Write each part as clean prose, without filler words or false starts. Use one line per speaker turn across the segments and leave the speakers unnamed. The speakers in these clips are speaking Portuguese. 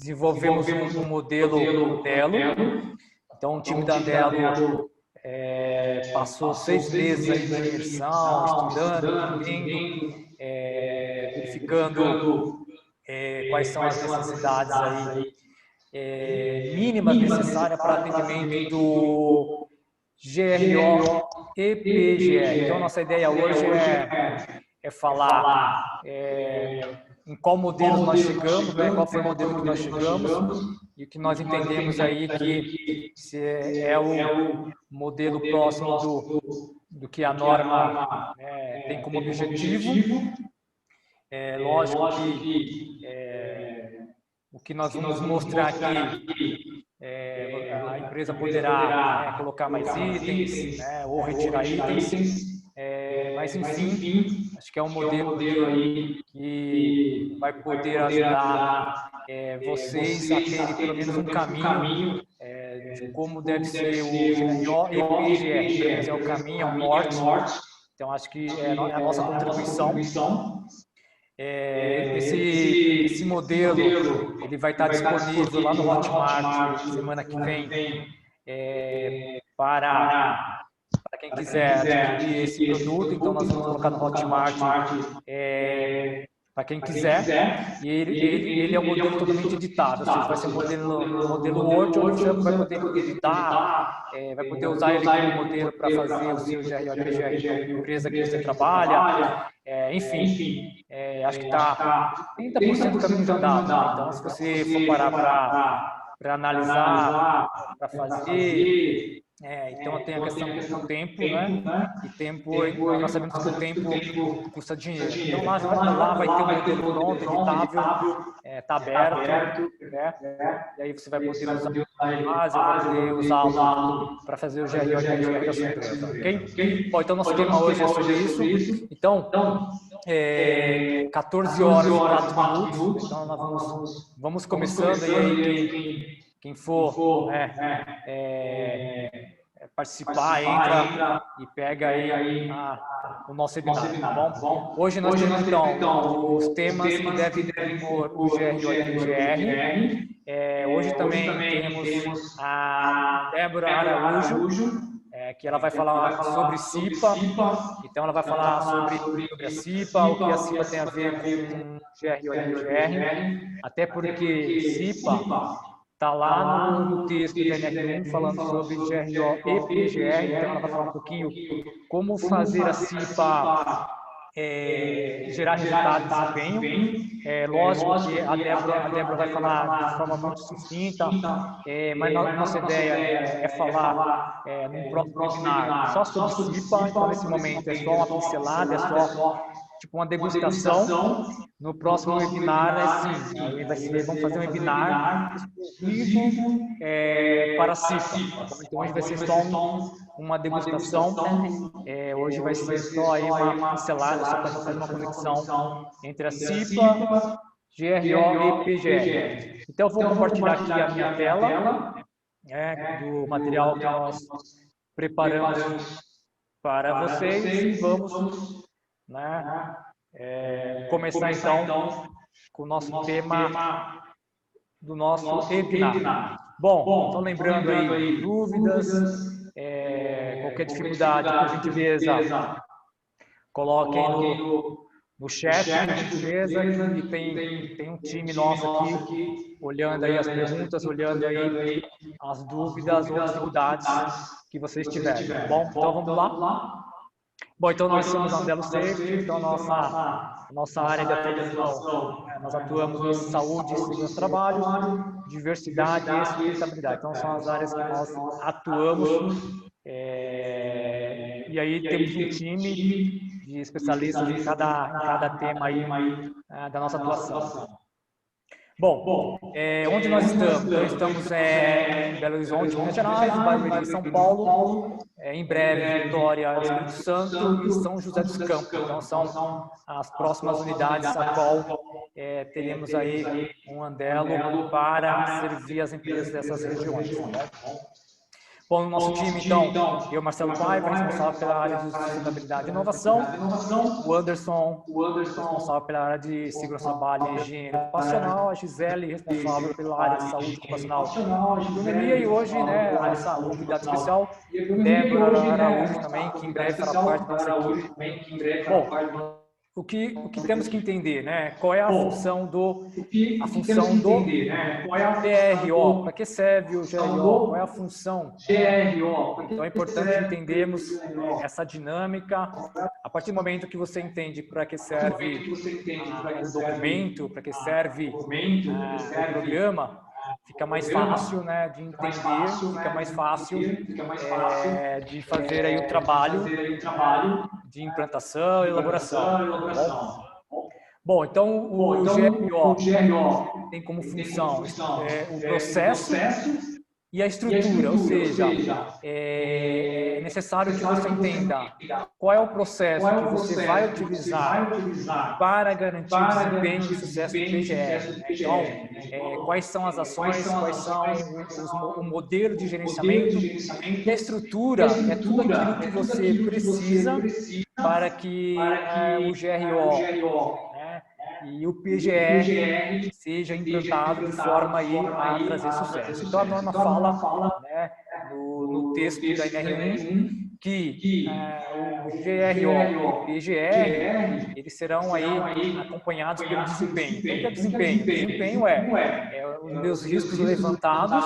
desenvolvemos um modelo Andelo. Então, o time da Andelo passou 6 meses aí de imersão, estudando, vivendo, verificando quais são as necessidades aí mínimas necessárias para atendimento do GRO e PGR. Então, nossa ideia hoje é falar em qual modelo nós chegamos, né? Qual foi o modelo que nós chegamos e o que nós entendemos aí que é o modelo próximo do que a norma tem como objetivo. Lógico que o que nós vamos mostrar aqui, a empresa poderá colocar mais itens, ou retirar itens, mas enfim, acho que é um modelo aí que vai poder ajudar vocês a terem pelo menos um caminho de como deve ser o GRO e PGR. Para eles é o caminho, é o norte. Então, acho que é a nossa contribuição. Esse modelo ele vai estar disponível lá no Hotmart semana que vem para quem quiser adquirir esse produto. Então, nós vamos colocar no Hotmart para quem quiser. E ele é um modelo totalmente editável, ou seja, vai ser um modelo Word, onde você vai poder editar, vai poder usar ele como modelo para fazer o seu GRO e PGR da empresa que você trabalha. Enfim, acho que está 30% do caminho andado. Né? Então, se você for parar para analisar, para fazer... então tem a questão do tempo, né? E tempo, nós sabemos que o tempo custa dinheiro. Então lá vai ter um modelo pronto, editável, está aberto, né? E aí você vai poder usar a base, vai poder usá-lo para fazer o GRO e PGR da sua empresa, ok? Bom, então nosso tema hoje é sobre isso. Então, 14 horas e 4 minutos. Então nós vamos começando e aí quem for participar, entra e pega aí o nosso webinar, tá bom? Hoje nós temos então os temas que devem compor o GRO e PGR. Hoje também temos a Débora Araújo, que ela vai falar sobre CIPA. Então ela vai falar sobre a CIPA, o que a CIPA tem a ver com GRO e PGR, até porque CIPA está lá no texto do NR1 falando sobre GRO e PGR. Então ela vai falar um pouquinho como fazer a CIPA gerar resultado e desempenho. Lógico que a Débora vai falar de forma muito sucinta, mas nossa ideia é falar num próximo webinar só sobre CIPA. Então, nesse momento, é só uma pincelada, é só tipo uma degustação. No próximo webinar, aí vamos fazer um webinar exclusivo para CIPA. Então, hoje vai ser só uma degustação. Hoje vai ser só aí uma pincelada, só para a gente fazer uma conexão entre a CIPA, GRO e PGR. Então, eu vou compartilhar aqui a minha tela do material que nós preparamos para vocês e vamos começar então com o nosso tema do nosso webinar. Bom, então lembrando aí, dúvidas, qualquer dificuldade, por gentileza, coloquem no chat, por gentileza, e tem um time nosso aqui olhando aí as perguntas, olhando aí as dúvidas ou dificuldades que vocês tiverem, tá bom? Então vamos lá. Bom, então nós somos a Andelo Safety, então nossa área de atuação, nós atuamos em saúde e segurança do trabalho, diversidade e sustentabilidade. Então são as áreas que nós atuamos, e aí temos um time de especialistas em cada tema aí da nossa atuação. Bom, onde nós estamos? Então, estamos em Belo Horizonte, Minas Gerais, bairro Medellín, São Paulo, em breve Vitória, Espírito Santo e São José dos Campos. Então, são as próximas unidades a qual teremos aí um Andelo para servir as empresas dessas regiões. Tá bom? Bom, no nosso time, então, eu, Marcelo Paiva, responsável pela área de sustentabilidade e inovação, o Anderson, responsável pela área de segurança do trabalho e higiene ocupacional, a Gisele, responsável pela área de saúde ocupacional e ergonomia, e hoje, né, a nossa convidada especial, Débora Araújo também, que em breve fará parte da nossa equipe. Bom, o que temos que entender, né? Qual é a função do GRO? Para que serve o GRO? Qual é a função? Então é importante entendermos essa dinâmica. A partir do momento que você entende para que serve o documento, para que serve o programa, fica mais fácil, né, de entender, fica mais fácil de fazer aí o trabalho de implantação e elaboração. Bom, então o GRO tem como função o processo e a estrutura, ou seja, é necessário que você entenda qual é o processo que você vai utilizar para garantir o desempenho e sucesso do PGR. Então, quais são as ações, quais são o modelo de gerenciamento e a estrutura é tudo aquilo que você precisa para que o GRO e o PGR seja implantado de forma a trazer sucesso. Então, a norma fala, né, no texto da NR1 que o GRO e o PGR eles serão aí acompanhados pelo desempenho. Então, o que é desempenho? Desempenho é os meus riscos levantados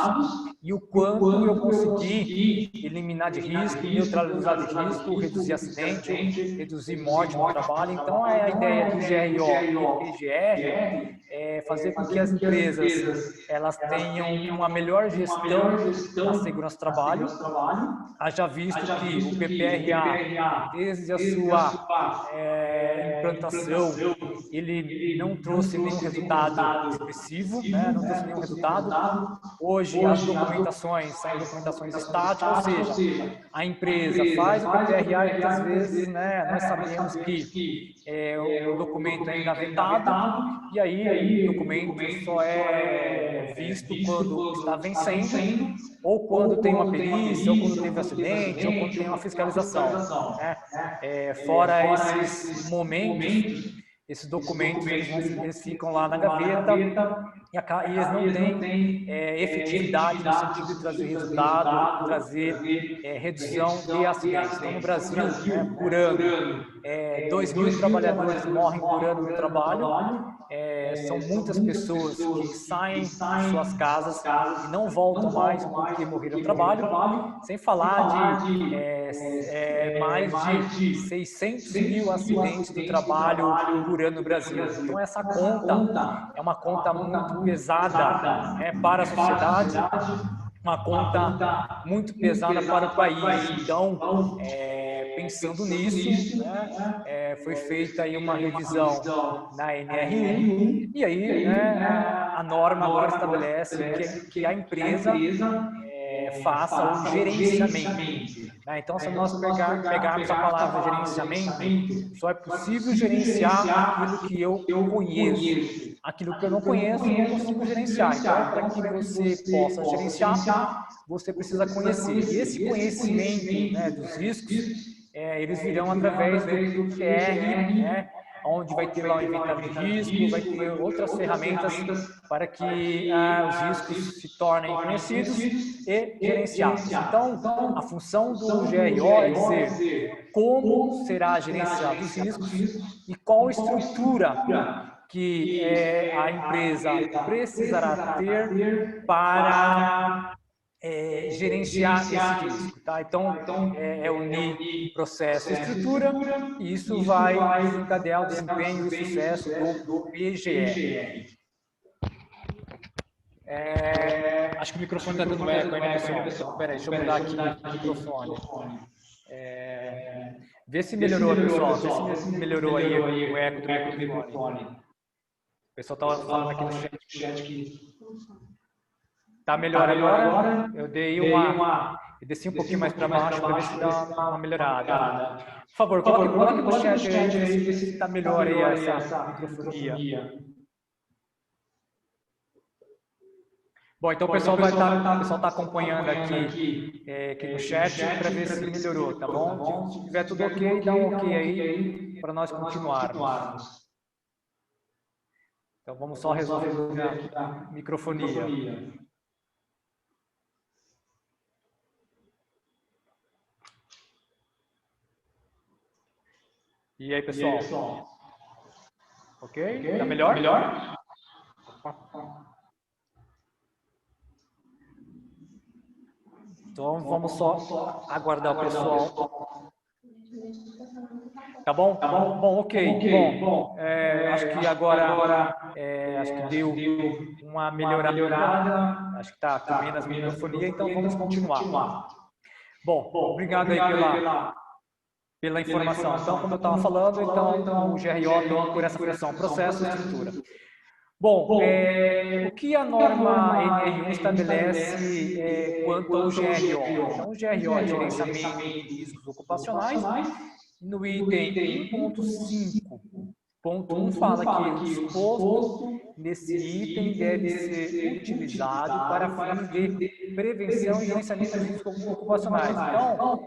e o quanto eu consegui eliminar de risco, neutralizar de risco, reduzir acidente, reduzir morte no trabalho. Então, a ideia do GRO e PGR é fazer com que as empresas elas tenham uma melhor gestão da segurança do trabalho. Haja visto que o PPRA, desde a sua implantação, ele não trouxe nenhum resultado expressivo, né? Não trouxe nenhum resultado. Hoje, as documentações são documentações estáticas, ou seja, a empresa faz o PPRA e muitas vezes, né, nós sabemos que o documento é engavetado e aí o documento só é visto quando está vencendo ou quando tem uma perícia, ou quando teve um acidente, ou quando tem uma fiscalização. Né? Fora esses momentos, esses documentos eles ficam lá na gaveta e eles não têm efetividade no sentido de trazer resultado, trazer redução de acidentes. Então, no Brasil, por ano, 2.000 trabalhadores morrem por ano no trabalho. São muitas pessoas que saem de suas casas e não voltam mais porque morreram no trabalho, sem falar de mais de 600 mil acidentes do trabalho por ano no Brasil. Então, essa conta é uma conta muito pesada para a sociedade, uma conta muito pesada para o país. Então, pensando nisso, foi feita aí uma revisão na NR1 e aí a norma agora estabelece que a empresa faça o gerenciamento. Então, se nós pegarmos a palavra gerenciamento, só é possível gerenciar aquilo que eu conheço. Aquilo que eu não conheço, eu não consigo gerenciar. Então, para que você possa gerenciar, você precisa conhecer. E esse conhecimento dos riscos, eles virão através do PGR, onde vai ter lá o inventário de risco, vai ter outras ferramentas para que os riscos se tornem conhecidos e gerenciados. Então, a função do GRO é dizer como será gerenciado os riscos e qual estrutura que a empresa precisará ter para gerenciar esse risco. Tá? Então, unir processo e estrutura, e isso vai desencadear o desempenho e sucesso do PGR. Acho que o microfone está dando eco aí, né, pessoal? Então, peraí, deixa eu mudar aqui o microfone. Vê se melhorou, pessoal. Vê se melhorou aí o eco do microfone. O pessoal estava falando aqui no chat que tá melhor agora. Eu dei eu desci um pouquinho mais para baixo para ver se dá uma melhorada. Por favor, coloque no chat aí se está melhor aí essa microfonia. Bom, então o pessoal está acompanhando aqui no chat para ver se melhorou, tá bom? Se tiver tudo ok, dá um ok aí para nós continuarmos. Então vamos só resolver aqui a microfonia. E aí, pessoal? Ok? Tá melhor? Então vamos só aguardar o pessoal. Tá bom? Bom, ok. Bom, acho que agora acho que deu uma melhorada. Acho que está com menos microfonia, então vamos continuar. Bom, obrigado aí pela informação. Então, como eu estava falando, então o GRO tem por essa função processo e estrutura. Bom, o que a norma NR1 estabelece quanto ao GRO? Então, o GRO é gerenciamento de riscos ocupacionais. No item 1.5.1 fala que o disposto nesse item deve ser utilizado para fins de prevenção e gerenciamento de riscos ocupacionais. Então,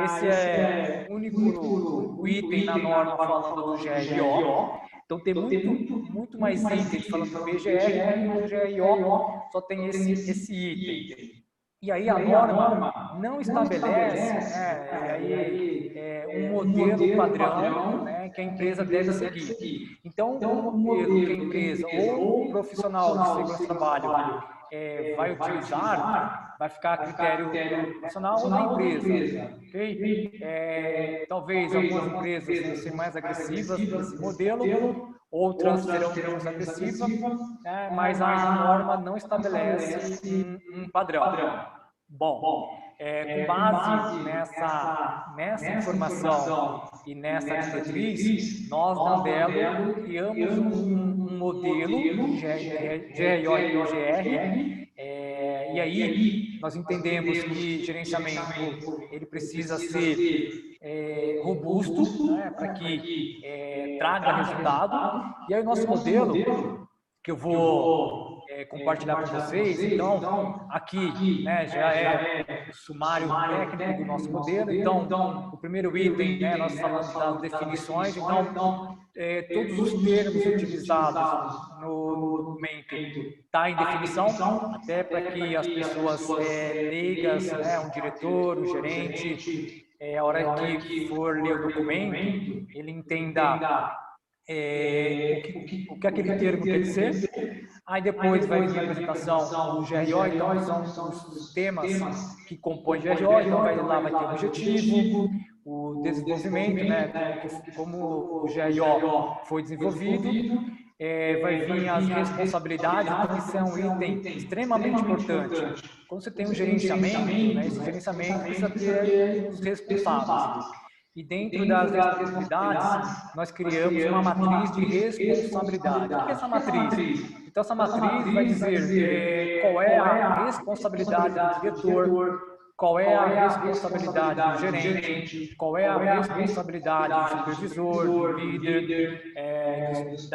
esse é o único item na norma falando do GRO. Então, tem muito mais itens falando do PGR, e no GRO só tem esse item. E aí a norma não estabelece um modelo padrão, né, que a empresa deve seguir. Então, o modelo que a empresa ou o profissional de segurança do trabalho vai utilizar vai ficar a critério profissional ou da empresa. Okay? Talvez algumas empresas vão ser mais agressivas nesse modelo, outras serão menos agressivas, né, mas a norma não estabelece um padrão. Bom, com base nessa informação e nessa diretriz, nós da Andelo criamos um modelo de GRO e PGR, e aí nós entendemos que gerenciamento ele precisa ser robusto, né, para que traga resultado, e aí o nosso modelo, que eu vou compartilhar com vocês, então aqui já é o sumário técnico do nosso modelo. Então o primeiro item, nós falamos das definições, então todos os termos utilizados no documento está em definição, até para que as pessoas leigas, um diretor, um gerente, a hora que for ler o documento, ele entenda o que aquele termo quer dizer. Aí depois vai vir a apresentação do GRO, então são os temas que compõem o GRO, então lá vai ter o objetivo, o desenvolvimento, como o GRO foi desenvolvido, vai vir as responsabilidades, então isso é um item extremamente importante. Quando você tem um gerenciamento, esse gerenciamento precisa ter os responsáveis. E dentro das responsabilidades, nós criamos uma matriz de responsabilidade. O que é essa matriz? Então, essa matriz vai dizer qual é a responsabilidade do diretor, qual é a responsabilidade do gerente, qual é a responsabilidade do supervisor, do líder, dos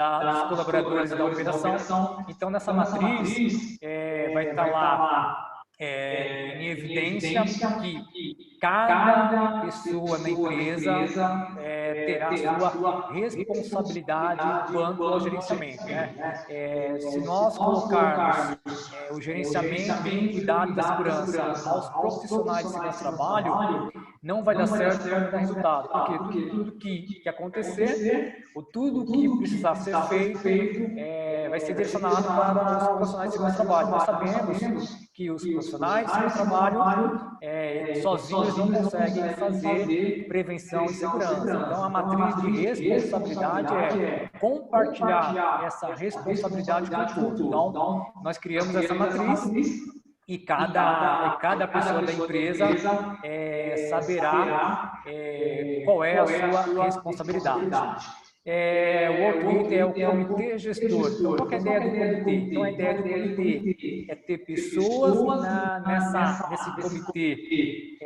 colaboradores da operação. Então, nessa matriz, vai estar lá em evidência que cada pessoa na empresa terá sua responsabilidade quanto ao gerenciamento. Se nós colocarmos o gerenciamento e cuidado da segurança aos profissionais de segurança do trabalho, não vai dar certo, não vai dar resultado, porque tudo que acontecer, ou tudo que precisar ser feito, vai ser direcionado para os profissionais de segurança do trabalho. Nós sabemos que os profissionais de segurança do trabalho sozinhos não conseguem fazer prevenção e segurança. Então, a matriz de responsabilidade é compartilhar essa responsabilidade com todos. Então, nós criamos essa matriz e cada pessoa da empresa saberá qual é a sua responsabilidade. O outro item é o comitê gestor. Então, qual que é a ideia do comitê? Então, a ideia do comitê é ter pessoas nesse comitê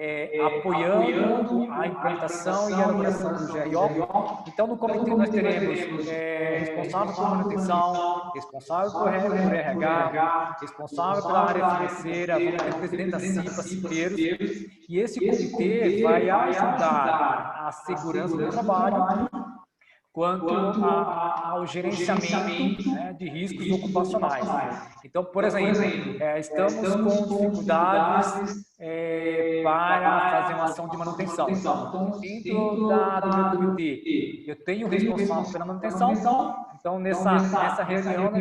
apoiando a implantação e a elaboração do GRO. Então, no comitê nós teremos responsável por manutenção, responsável por RH, responsável pela área financeira, vamos ter presidente da CIPA, CIPeiros, e esse comitê vai ajudar a segurança do trabalho quanto ao gerenciamento, né, de riscos ocupacionais. Então, por exemplo, estamos com dificuldades para fazer uma ação de manutenção. Então, dentro do meu comitê, eu tenho o responsável pela manutenção, então nessa reunião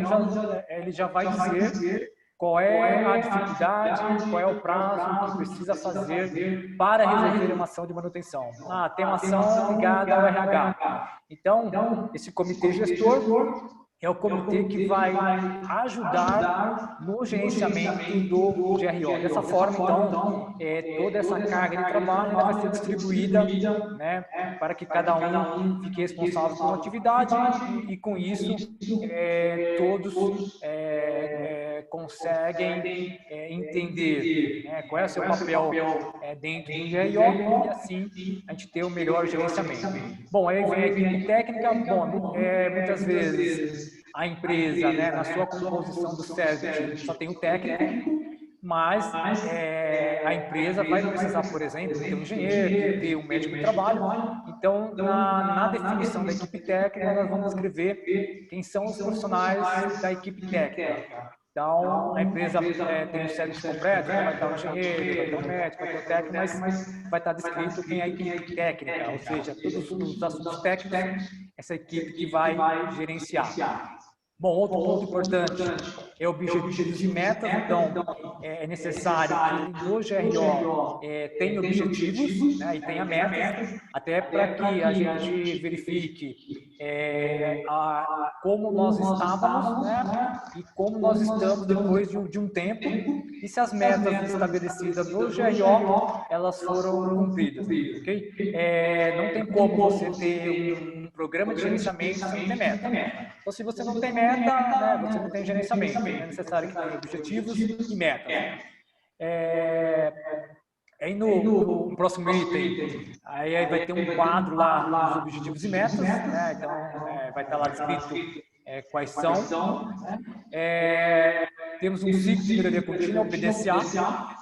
ele já vai dizer qual é a dificuldade, qual é o prazo que precisa fazer para resolver uma ação de manutenção. Tem uma ação ligada ao RH. Então, esse comitê gestor é o comitê que vai ajudar no gerenciamento do GRO. Dessa forma, então, toda essa carga de trabalho vai ser distribuída, né, para que cada um fique responsável por uma atividade e com isso, todos conseguem entender, né, qual é o seu papel dentro do GRO e assim a gente ter o melhor gerenciamento. Bom, aí vem a equipe técnica. Bom, muitas vezes a empresa, né, na sua composição do CERT, só tem um técnico, mas a empresa vai precisar, por exemplo, ter um engenheiro, ter um médico de trabalho. Então, na definição da equipe técnica, nós vamos escrever quem são os profissionais da equipe técnica. Então, a empresa tem um serviço completo, então vai estar um engenheiro, vai ter um médico, vai ter um técnico, mas vai estar descrito quem é a equipe técnica, ou seja, todos os assuntos técnicos, essa equipe que vai gerenciar. Bom, outro ponto importante é objetivos e metas. Então, é necessário que no GRO tenha objetivos, né, e tenha metas, até para que a gente verifique como nós estávamos, né, e como nós estamos depois de um tempo, e se as metas estabelecidas no GRO, elas foram cumpridas, ok? Não tem como você ter um programa de gerenciamento sem ter meta. Então, se você não tem meta, né, você não tem gerenciamento. É necessário que tenha objetivos e metas. Aí no próximo item, aí vai ter um quadro lá dos objetivos e metas, né? Então vai estar lá descrito quais são. Temos um ciclo de melhoria contínua, o PDCA.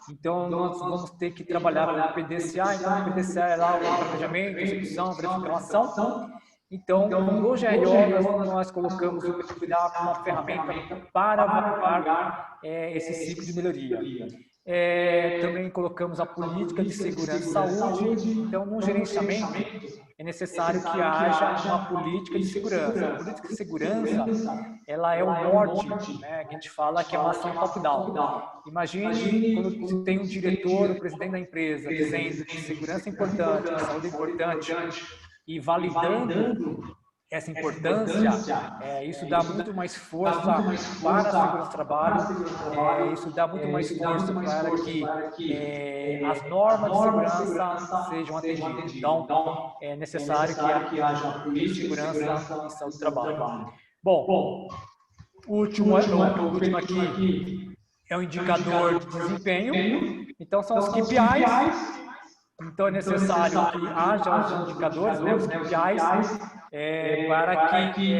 Então nós vamos ter que trabalhar com o PDCA. Então o PDCA é lá o planejamento, execução, verificação. Então, no GRO, nós colocamos o PDCA como uma ferramenta para avaliar esse ciclo de melhoria. Também colocamos a política de segurança e saúde. Então, no gerenciamento, é necessário que haja uma política de segurança. A política de segurança, ela é o norte, né, que a gente fala que é uma ação top-down. Imagine quando você tem um diretor, o presidente da empresa, dizendo que segurança é importante, que saúde é importante, e validando essa importância, isso dá muito mais força para a segurança do trabalho, isso dá muito mais força para que as normas de segurança sejam atendidas. Então, é necessário que haja política de segurança e saúde do trabalho. Bom, o último aqui é o indicador de desempenho. Então, são os KPIs. Então, é necessário que haja os indicadores, né, os KPIs, para que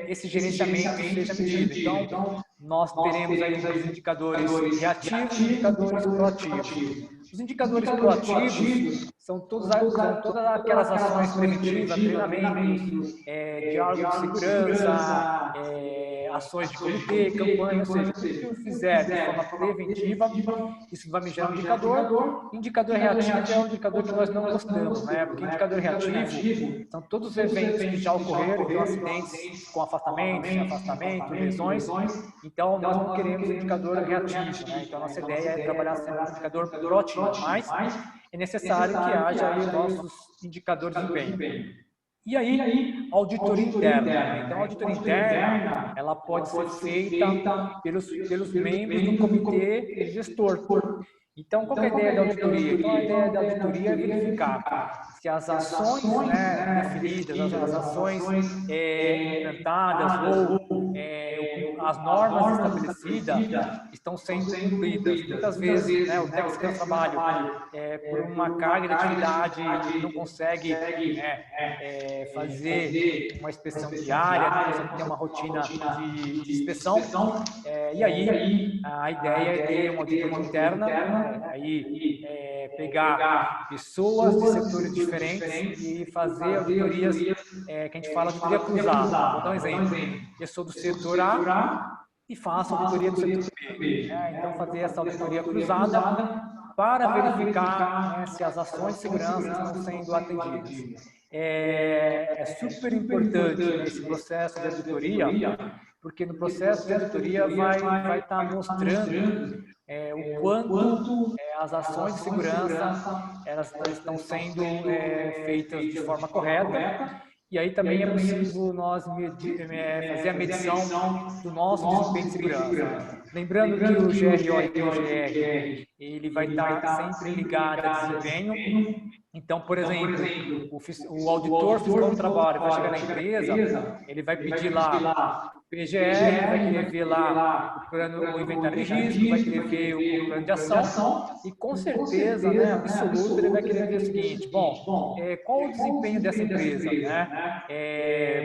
esse gerenciamento seja medido. Então, nós teremos aí os indicadores reativos e indicadores proativos. Os indicadores proativos são todas aquelas ações preventivas, treinamentos, diálogo de segurança, ações de comitê, campanha, ou seja, tudo que eu fizer de forma preventiva, isso vai me gerar um indicador. Indicador reativo é um indicador que nós não gostamos, né? Porque indicador reativo são todos os eventos que já ocorreram, então acidentes com afastamento, sem afastamento, lesões. Então, nós não queremos indicador reativo, né? Então, a nossa ideia é trabalhar sempre com indicador proativo, mas é necessário que haja aí nossos indicadores de desempenho. E aí, auditoria interna. Então, a auditoria interna, ela pode ser feita pelos membros do comitê gestor. Então, qual que é a ideia da auditoria? Então, a ideia da auditoria é verificar se as ações, né, definidas, as ações implantadas ou as normas estabelecidas estão sendo cumpridas. Muitas vezes, né, o técnico de trabalho, por uma carga de atividade, não consegue fazer uma inspeção diária, não consegue ter uma rotina de inspeção, e aí a ideia é ter uma auditoria interna, pegar pessoas de setores diferentes e fazer auditorias, que a gente fala de auditoria cruzada. Vou dar um exemplo. Eu sou do setor A e faço auditoria do setor B. Então, fazer essa auditoria cruzada para verificar, se as ações de segurança estão sendo atendidas. É super importante esse processo de auditoria, porque no processo de auditoria vai estar mostrando o quanto as ações de segurança elas estão sendo feitas de forma correta. E aí também é possível nós fazer a medição do nosso desempenho de segurança. Lembrando que o GRO e o GR, ele vai estar sempre ligado a desempenho. Então, por exemplo, o auditor fiscal do trabalho vai chegar na empresa, ele vai pedir lá o PGR, vai querer ver lá o inventário de risco, vai querer ver o plano de ação e, com certeza, né, absoluta, ele vai querer ver o seguinte: bom, qual o desempenho dessa empresa?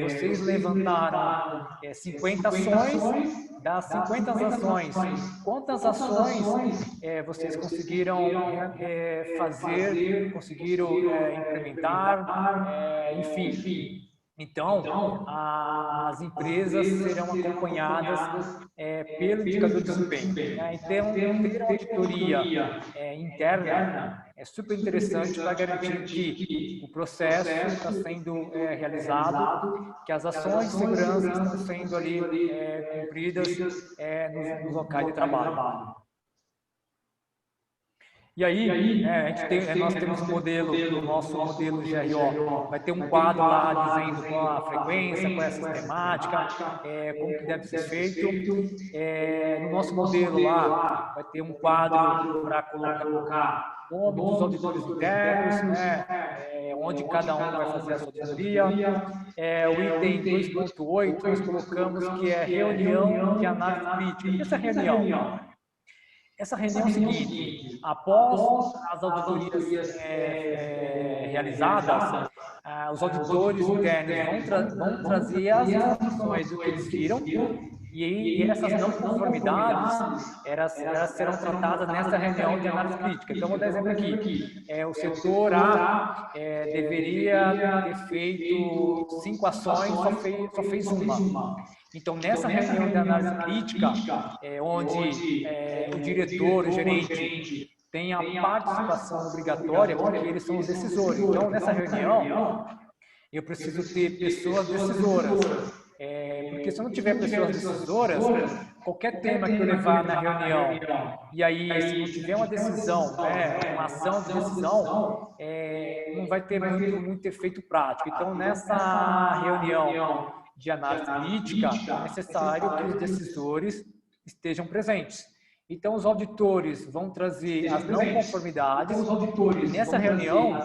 Vocês levantaram 50 ações, das 50 ações, quantas ações vocês conseguiram fazer, conseguiram implementar, enfim. Então, as empresas serão acompanhadas pelo indicador de desempenho. Então, ter a auditoria interna é super interessante para garantir que o processo está sendo realizado, que as ações de segurança estão sendo ali cumpridas nos locais de trabalho. E aí, nós temos um modelo, o nosso modelo GRO, vai ter um quadro lá dizendo qual a frequência, qual é a sistemática, como que deve ser feito. No nosso modelo lá, vai ter um quadro para colocar o nome dos auditores internos, onde cada um vai fazer a sua auditoria. O item 2.8, nós colocamos que é reunião de análise crítica. O que é essa reunião? Essa reunião é o seguinte: após as auditorias realizadas, os auditores internos vão trazer as informações do que eles viram, e essas não conformidades elas serão tratadas nessa reunião de análise crítica. Então, vou dar exemplo aqui. O setor A deveria ter feito 5 ações, só fez uma. Então, nessa reunião de análise crítica, onde o diretor, o gerente, tem a participação obrigatória, porque eles são os decisores. Então, nessa reunião, eu preciso ter pessoas decisoras. Porque se eu não tiver pessoas decisoras, qualquer tema que eu levar na reunião, e aí se não tiver uma decisão, uma ação de decisão, não vai ter muito efeito prático. Então, nessa reunião de análise crítica, é necessário que os decisores estejam presentes. Então, os auditores vão trazer as não conformidades. Nessa reunião,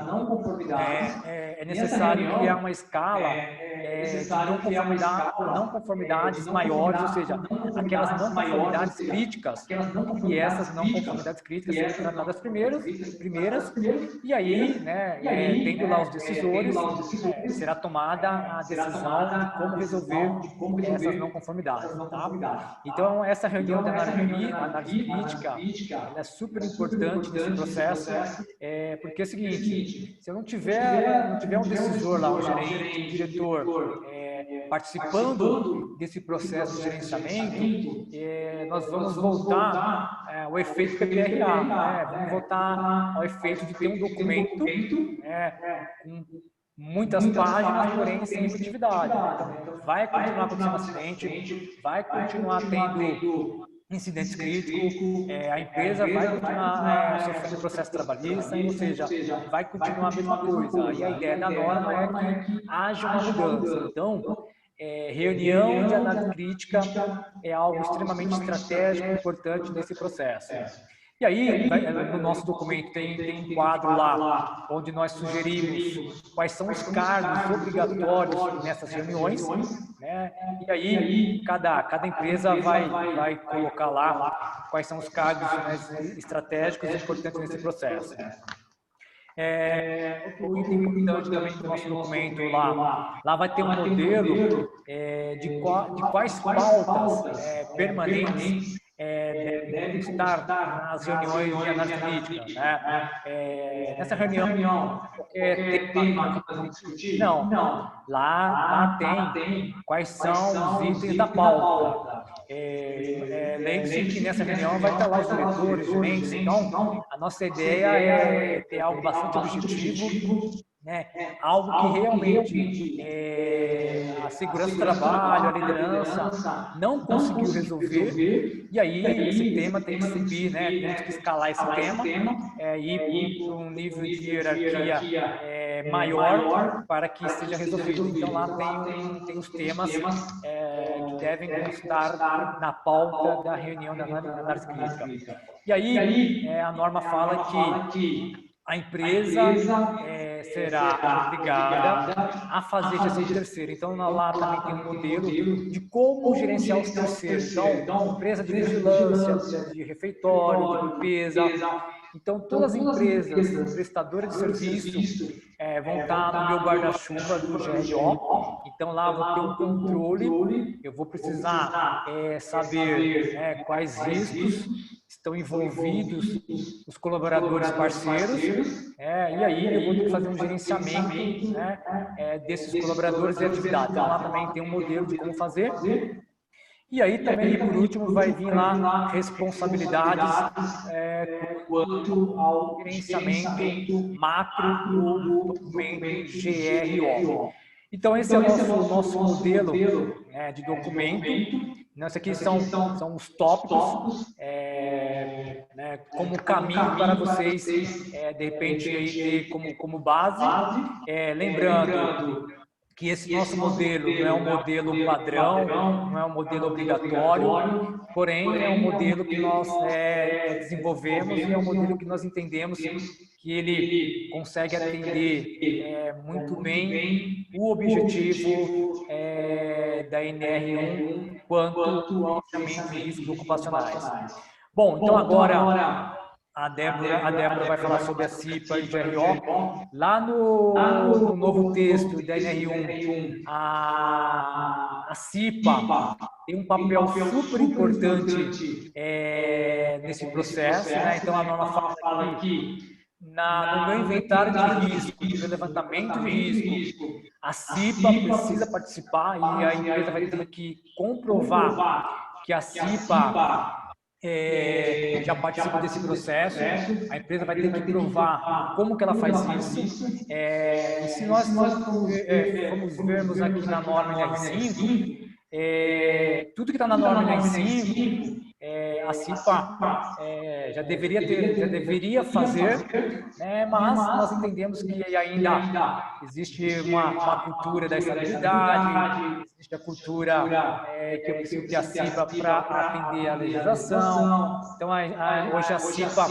é necessário criar uma escala de não conformidades maiores, ou seja, aquelas não conformidades críticas, e essas não conformidades críticas serem tratadas primeiras, e aí, tendo lá os decisores, será tomada a decisão de como resolver essas não conformidades. Tá? Então, essa reunião de análise crítica, ela é super importante nesse processo, porque é o seguinte: se eu não tiver um decisor lá, um gerente, um diretor, participando desse processo de gerenciamento, nós vamos voltar ao efeito PPRA, vamos voltar ao efeito de ter um documento com muitas páginas, porém sem efetividade. Então, vai continuar acontecendo acidente, vai continuar tendo incidentes críticos, a empresa vai continuar sofrendo processo trabalhista, ou seja, vai continuar a mesma coisa. E a ideia da norma é que haja uma mudança. Então, reunião de análise crítica é algo extremamente estratégico e importante nesse processo. E aí, no nosso documento tem um quadro lá, onde nós sugerimos quais são os cargos obrigatórios nessas reuniões, né? E aí, cada empresa vai colocar lá quais são os cargos, né, estratégicos importantes nesse processo. Outro item importante também do nosso documento lá vai ter um modelo de quais pautas permanentes devem constar nas reuniões de análise crítica, né? Nessa reunião, qualquer tema que nós vamos discutir? Não. Lá tem quais são os itens da pauta. Lembre-se que nessa reunião vai estar lá os diretores, gerentes, então a nossa ideia é ter algo bastante objetivo, né? Algo que realmente a segurança do trabalho, a liderança não conseguiu resolver, e aí esse tema tem que subir, né? Temos que escalar esse tema ir para um nível de hierarquia maior para que seja resolvido. Então lá tem os temas que devem constar na pauta da reunião da análise crítica. E aí a norma fala que a empresa será obrigada a fazer gestão de terceiro. Então, lá também tem um modelo de como gerenciar os terceiros. Então, empresa de vigilância, de refeitório, de limpeza. Então, todas as empresas prestadoras de serviço vão estar no meu guarda-chuva do GRO. Então, lá vou ter um controle, eu vou precisar saber quais riscos estão envolvidos os colaboradores parceiros, e aí eu vou ter que fazer um gerenciamento desses colaboradores e atividades. Então, lá também tem um modelo de como fazer. E aí também, por último, vai vir lá responsabilidades quanto ao gerenciamento macro do documento GRO. Então, esse é o nosso modelo de documento. Esse aqui são os tópicos, como caminho para vocês, de repente, aí ter como base. Lembrando que esse nosso modelo não é um modelo padrão, não é um modelo obrigatório, porém é um modelo que nós desenvolvemos e é um modelo que nós entendemos que ele consegue atender muito bem o objetivo da NR1 quanto ao gerenciamento de riscos ocupacionais. Bom, então agora a Débora vai falar sobre a CIPA e o GRO. Lá no novo texto da NR1, a CIPA tem um papel super importante nesse processo, né? Então a norma fala que no meu inventário de risco, no meu levantamento de risco, a CIPA precisa participar e a empresa vai ter que comprovar que a CIPA já participa desse processo, a empresa vai ter que provar como que ela faz isso, e se nós formos vermos aqui na norma NR5, tudo que está na norma NR5, a CIPA já deveria fazer, né, mas nós entendemos que ainda existe uma cultura da estabilidade, existe a cultura que eu preciso ter a CIPA para atender a legislação. Então, hoje a CIPA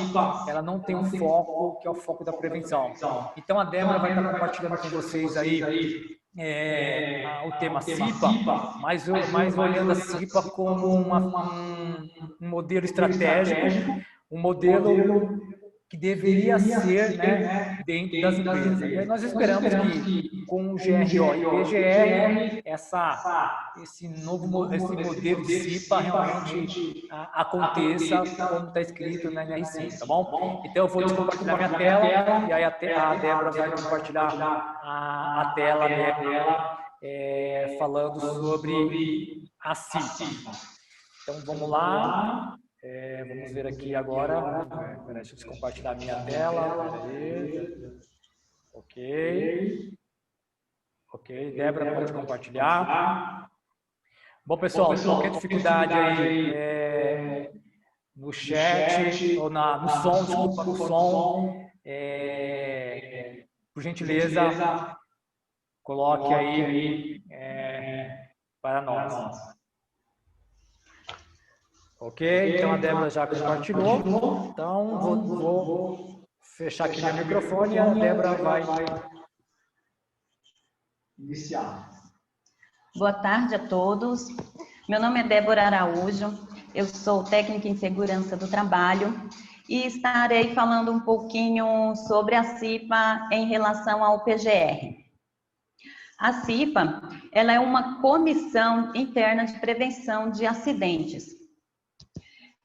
ela não tem um foco, que é o foco da prevenção. Então, a Débora vai estar compartilhando com vocês aí o tema CIPA, mas olhando a CIPA como um modelo estratégico, um modelo que deveria ser, né, dentro das empresas. E aí nós esperamos que com o GRO e PGR, esse modelo de CIPA realmente aconteça como está escrito na NR5, tá bom? Então eu vou descompartilhar minha tela e aí a Débora vai compartilhar a tela dela falando sobre a CIPA. Então vamos lá. Vamos ver aqui agora. Deixa eu descompartilhar a minha tela. Ok, Débora pode compartilhar. Bom, pessoal, qualquer dificuldade aí no chat ou no som, desculpa, no som, por gentileza, coloque aí para nós. Ok, então a Débora já compartilhou. Então, vou fechar aqui meu microfone e a Débora vai iniciar.
Boa tarde a todos. Meu nome é Débora Araújo, eu sou técnica em segurança do trabalho e estarei falando um pouquinho sobre a CIPA em relação ao PGR. A CIPA, ela é uma comissão interna de prevenção de acidentes.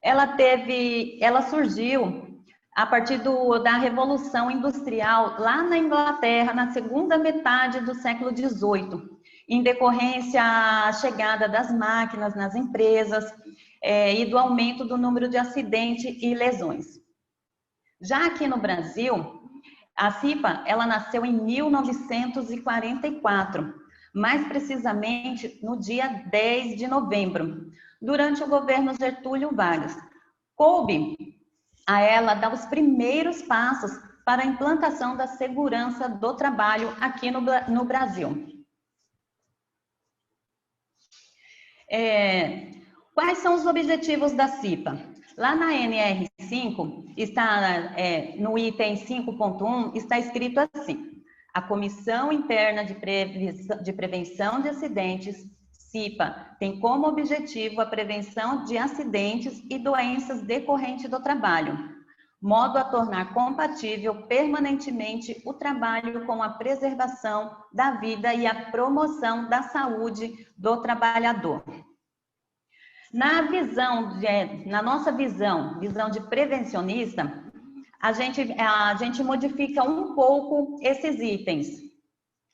Ela surgiu a partir da Revolução Industrial lá na Inglaterra, na segunda metade do século XVIII, em decorrência à chegada das máquinas nas empresas e do aumento do número de acidentes e lesões. Já aqui no Brasil, a CIPA, ela nasceu em 1944, mais precisamente no dia 10 de novembro, durante o governo Getúlio Vargas. Coube a ela dar os primeiros passos para a implantação da segurança do trabalho aqui no Brasil. Quais são os objetivos da CIPA? Lá na NR5, no item 5.1, está escrito assim: a Comissão Interna de Prevenção de Acidentes, CIPA, tem como objetivo a prevenção de acidentes e doenças decorrentes do trabalho, modo a tornar compatível permanentemente o trabalho com a preservação da vida e a promoção da saúde do trabalhador. Na nossa visão de prevencionista, a gente modifica um pouco esses itens.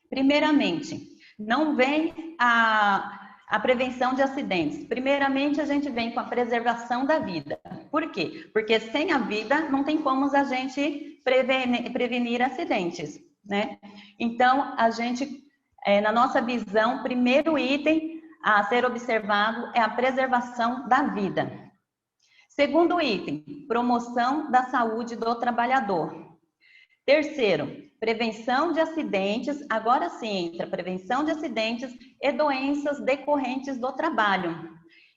Primeiramente, não vem a prevenção de acidentes. Primeiramente, a gente vem com a preservação da vida. Por quê? Porque sem a vida não tem como a gente prevenir acidentes, né? Então, a gente, na nossa visão, primeiro item a ser observado é a preservação da vida. Segundo item, promoção da saúde do trabalhador. Terceiro, prevenção de acidentes, agora sim entra prevenção de acidentes e doenças decorrentes do trabalho.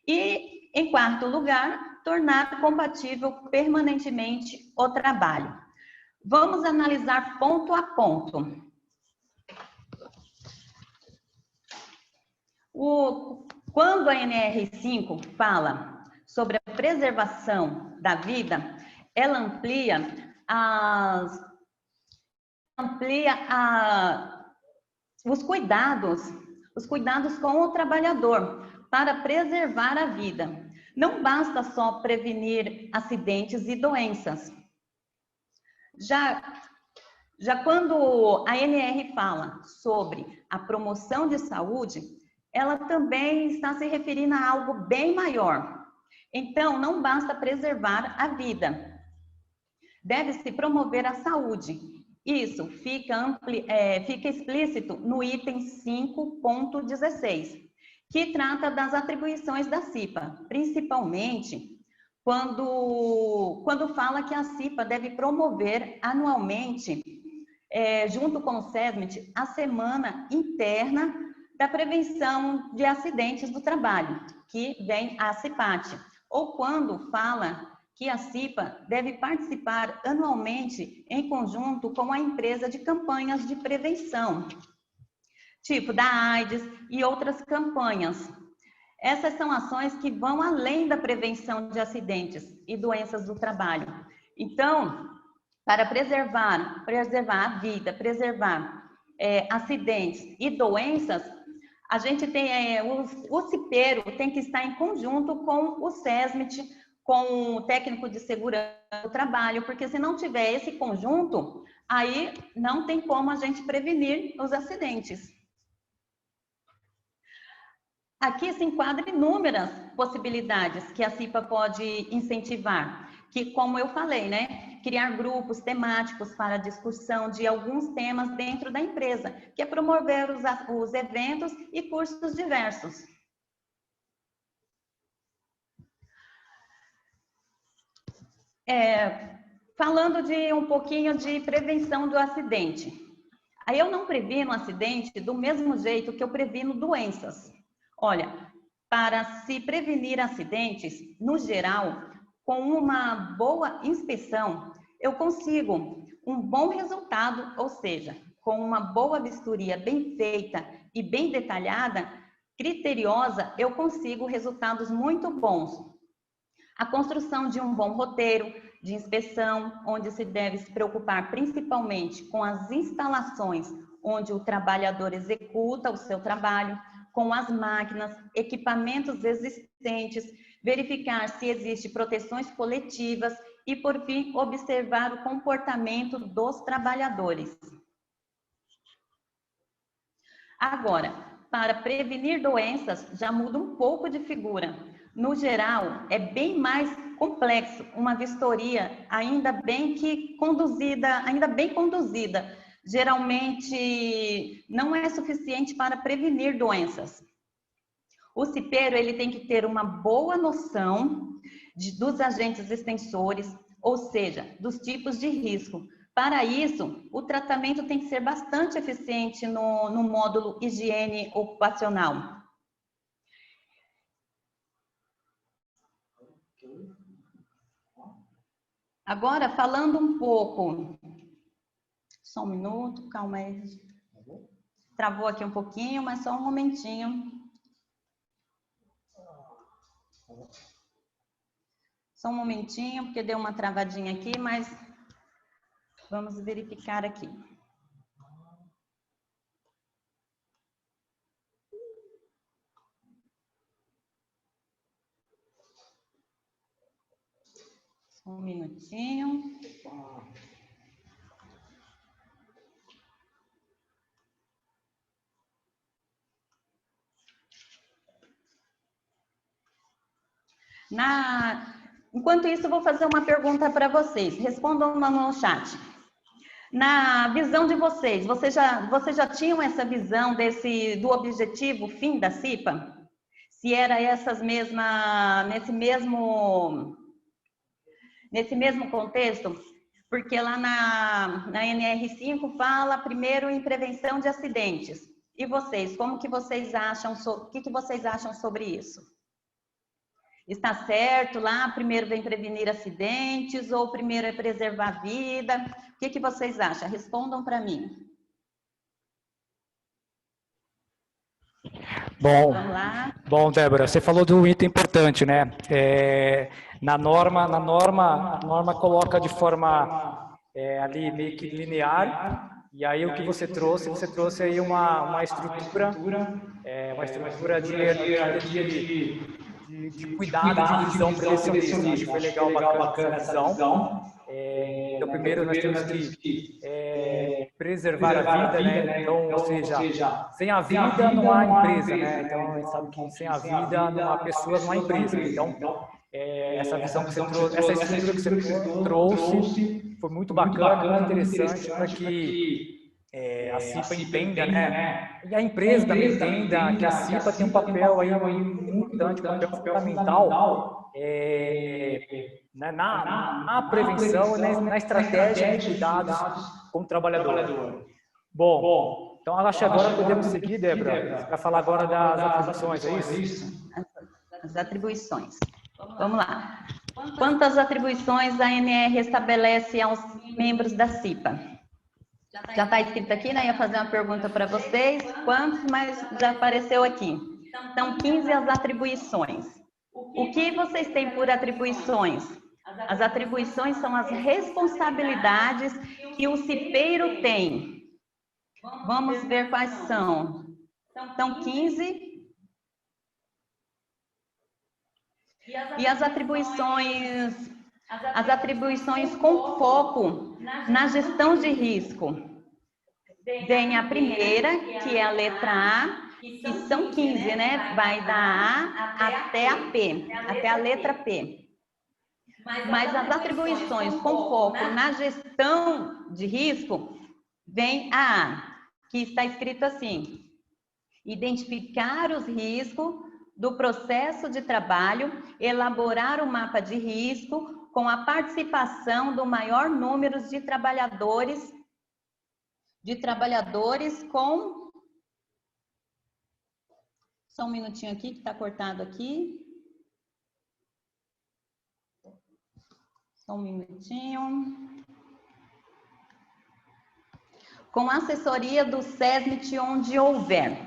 E, em quarto lugar, tornar compatível permanentemente o trabalho. Vamos analisar ponto a ponto. Quando a NR5 fala sobre a preservação da vida, ela amplia os cuidados com o trabalhador para preservar a vida. Não basta só prevenir acidentes e doenças. Já quando a NR fala sobre a promoção de saúde, ela também está se referindo a algo bem maior. Então, não basta preservar a vida. Deve-se promover a saúde. Isso fica explícito no item 5.16, que trata das atribuições da CIPA, principalmente quando fala que a CIPA deve promover anualmente, junto com o SESMIT, a Semana Interna da Prevenção de Acidentes do Trabalho, que vem a CIPAT, ou quando fala que a CIPA deve participar anualmente em conjunto com a empresa de campanhas de prevenção, tipo da AIDS e outras campanhas. Essas são ações que vão além da prevenção de acidentes e doenças do trabalho. Então, para preservar a vida, preservar acidentes e doenças, a gente tem o CIPEiro tem que estar em conjunto com o SESMIT, com o técnico de segurança do trabalho, porque se não tiver esse conjunto, aí não tem como a gente prevenir os acidentes. Aqui se enquadram inúmeras possibilidades que a CIPA pode incentivar, que, como eu falei, né, criar grupos temáticos para discussão de alguns temas dentro da empresa, que é promover os eventos e cursos diversos. Falando de um pouquinho de prevenção do acidente. Aí eu não previno acidente do mesmo jeito que eu previno doenças. Olha, para se prevenir acidentes, no geral, com uma boa inspeção, eu consigo um bom resultado, ou seja, com uma boa vistoria bem feita e bem detalhada, criteriosa, eu consigo resultados muito bons. A construção de um bom roteiro de inspeção, onde se deve se preocupar principalmente com as instalações onde o trabalhador executa o seu trabalho, com as máquinas, equipamentos existentes, verificar se existem proteções coletivas e, por fim, observar o comportamento dos trabalhadores. Agora, para prevenir doenças, já muda um pouco de figura. No geral, é bem mais complexo uma vistoria, ainda bem conduzida, geralmente não é suficiente para prevenir doenças. O cipeiro ele tem que ter uma boa noção dos agentes extensores, ou seja, dos tipos de risco. Para isso, o tratamento tem que ser bastante eficiente no módulo higiene ocupacional. Agora, falando um pouco... Só um minuto, calma aí. Travou aqui um pouquinho, mas só um momentinho. Só um momentinho, porque deu uma travadinha aqui, mas vamos verificar aqui. Só um minutinho. Enquanto isso, eu vou fazer uma pergunta para vocês. Respondam no chat. Na visão de vocês, vocês já tinham essa visão do objetivo fim da CIPA? Se era nesse mesmo contexto? Porque lá na NR5 fala primeiro em prevenção de acidentes. E vocês, o que vocês acham sobre isso? Está certo lá, primeiro vem prevenir acidentes ou primeiro é preservar a vida? O que vocês acham? Respondam para mim.
Bom, bom, Débora, você falou de um item importante, né? A norma coloca de forma ali meio que linear, e aí o que você trouxe aí uma estrutura de hierarquia de cuidado, de visão prevencionista. Acho que foi legal, bacana essa visão. Então, primeiro nós temos que preservar a vida, né? Então, ou seja, sem a vida não há empresa, né? Então, a gente sabe que sem a vida não há pessoas, não há empresa. Então, essa visão que você trouxe, essa estrutura que você trouxe foi muito bacana, muito interessante para que a CIPA entenda, né? E a empresa também entenda que a CIPA tem um papel aí muito importante, um papel fundamental na prevenção e na estratégia de cuidados com o trabalhador. Bom, então acho que agora podemos seguir, Débora, para falar agora das atribuições, é isso?
As atribuições. Vamos lá. Quantas atribuições a ANR estabelece aos membros da CIPA? Já está escrito aqui, né? Ia fazer uma pergunta para vocês. Quantos, mas já apareceu aqui. Então, 15 as atribuições. O que vocês têm por atribuições? As atribuições são as responsabilidades que o cipeiro tem. Vamos ver quais são. Então, 15. E as atribuições com foco na gestão de risco. Vem a primeira, que é a letra A, que são 15, né? Vai da A até a P, até a letra P. Mas as atribuições com foco na gestão de risco, vem a A, que está escrito assim: identificar os riscos do processo de trabalho, elaborar o mapa de risco com a participação do maior número de trabalhadores com Só um minutinho aqui, que está cortado aqui. Só um minutinho. Com assessoria do SESMIT onde houver.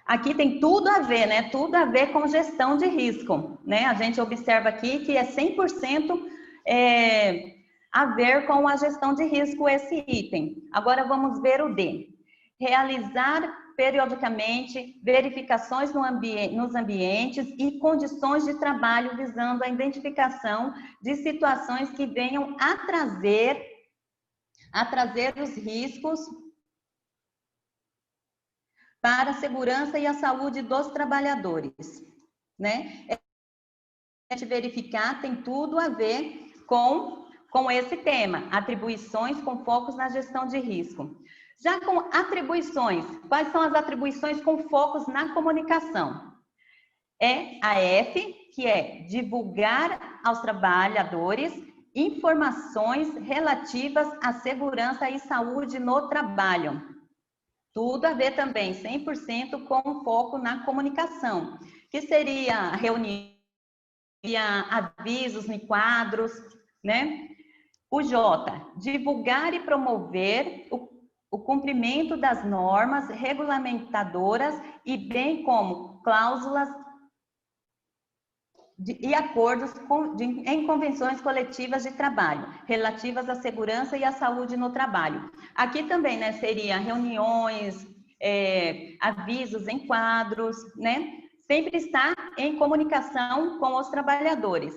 Aqui tem tudo a ver, né? Tudo a ver com gestão de risco, né? A gente observa aqui que é 100% a ver com a gestão de risco esse item. Agora vamos ver o D. Realizar periodicamente verificações nos ambientes e condições de trabalho visando a identificação de situações que venham a trazer os riscos para a segurança e a saúde dos trabalhadores, né? A gente verificar tem tudo a ver com esse tema, atribuições com focos na gestão de risco. Já com atribuições, quais são as atribuições com focos na comunicação? É a F, que é divulgar aos trabalhadores informações relativas à segurança e saúde no trabalho. Tudo a ver também, 100% com foco na comunicação, que seria reunir avisos em quadros, né? O J, divulgar e promover o cumprimento das normas regulamentadoras e bem como cláusulas e acordos em convenções coletivas de trabalho, relativas à segurança e à saúde no trabalho. Aqui também, né, seria reuniões, avisos em quadros, né? Sempre está em comunicação com os trabalhadores.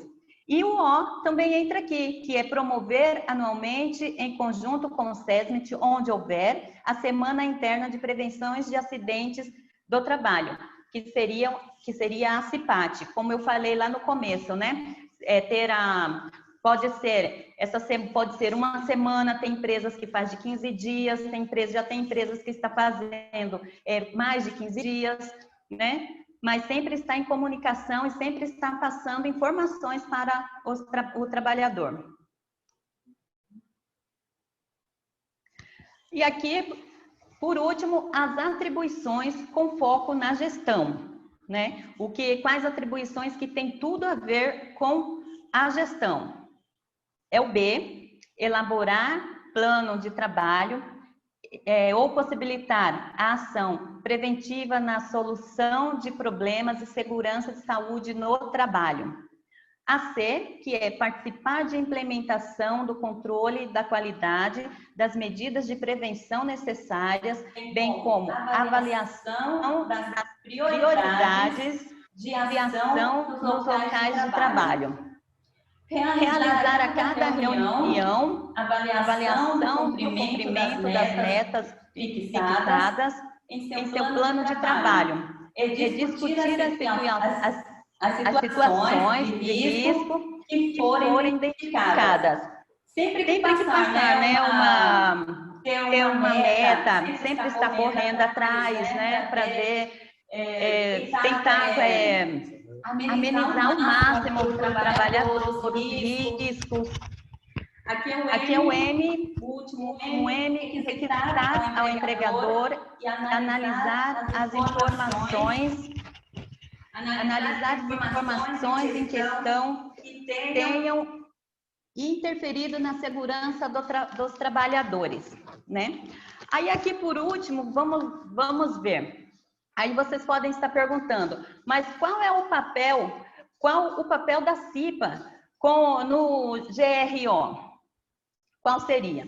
E o O também entra aqui, que é promover anualmente, em conjunto com o SESMIT, onde houver, a Semana Interna de Prevenções de Acidentes do Trabalho, que seria a CIPAT, como eu falei lá no começo, né? Pode ser uma semana, tem empresas que faz de 15 dias, já tem empresas que está fazendo mais de 15 dias, né? Mas sempre está em comunicação e sempre está passando informações para o trabalhador. E aqui, por último, as atribuições com foco na gestão, né? Quais atribuições que tem tudo a ver com a gestão? É o B, elaborar plano de trabalho ou possibilitar a ação preventiva na solução de problemas de segurança e saúde no trabalho. A C, que é participar de implementação do controle da qualidade das medidas de prevenção necessárias, bem como avaliação das prioridades de ação nos locais de trabalho. Realizar a cada reunião avaliação do cumprimento das metas fixadas em seu plano de trabalho. Discutir as situações de risco que forem identificadas. Sempre que passar, né, ter uma meta, sempre estar correndo atrás, né, para ver, tentar amenizar ao máximo para o trabalhador os riscos. Aqui é o M, o último M, requisitar ao empregador e analisar as informações em questão que tenham interferido na segurança dos trabalhadores, né? Aí aqui por último, vamos ver. Aí vocês podem estar perguntando, mas qual é o papel da CIPA no GRO? Qual seria?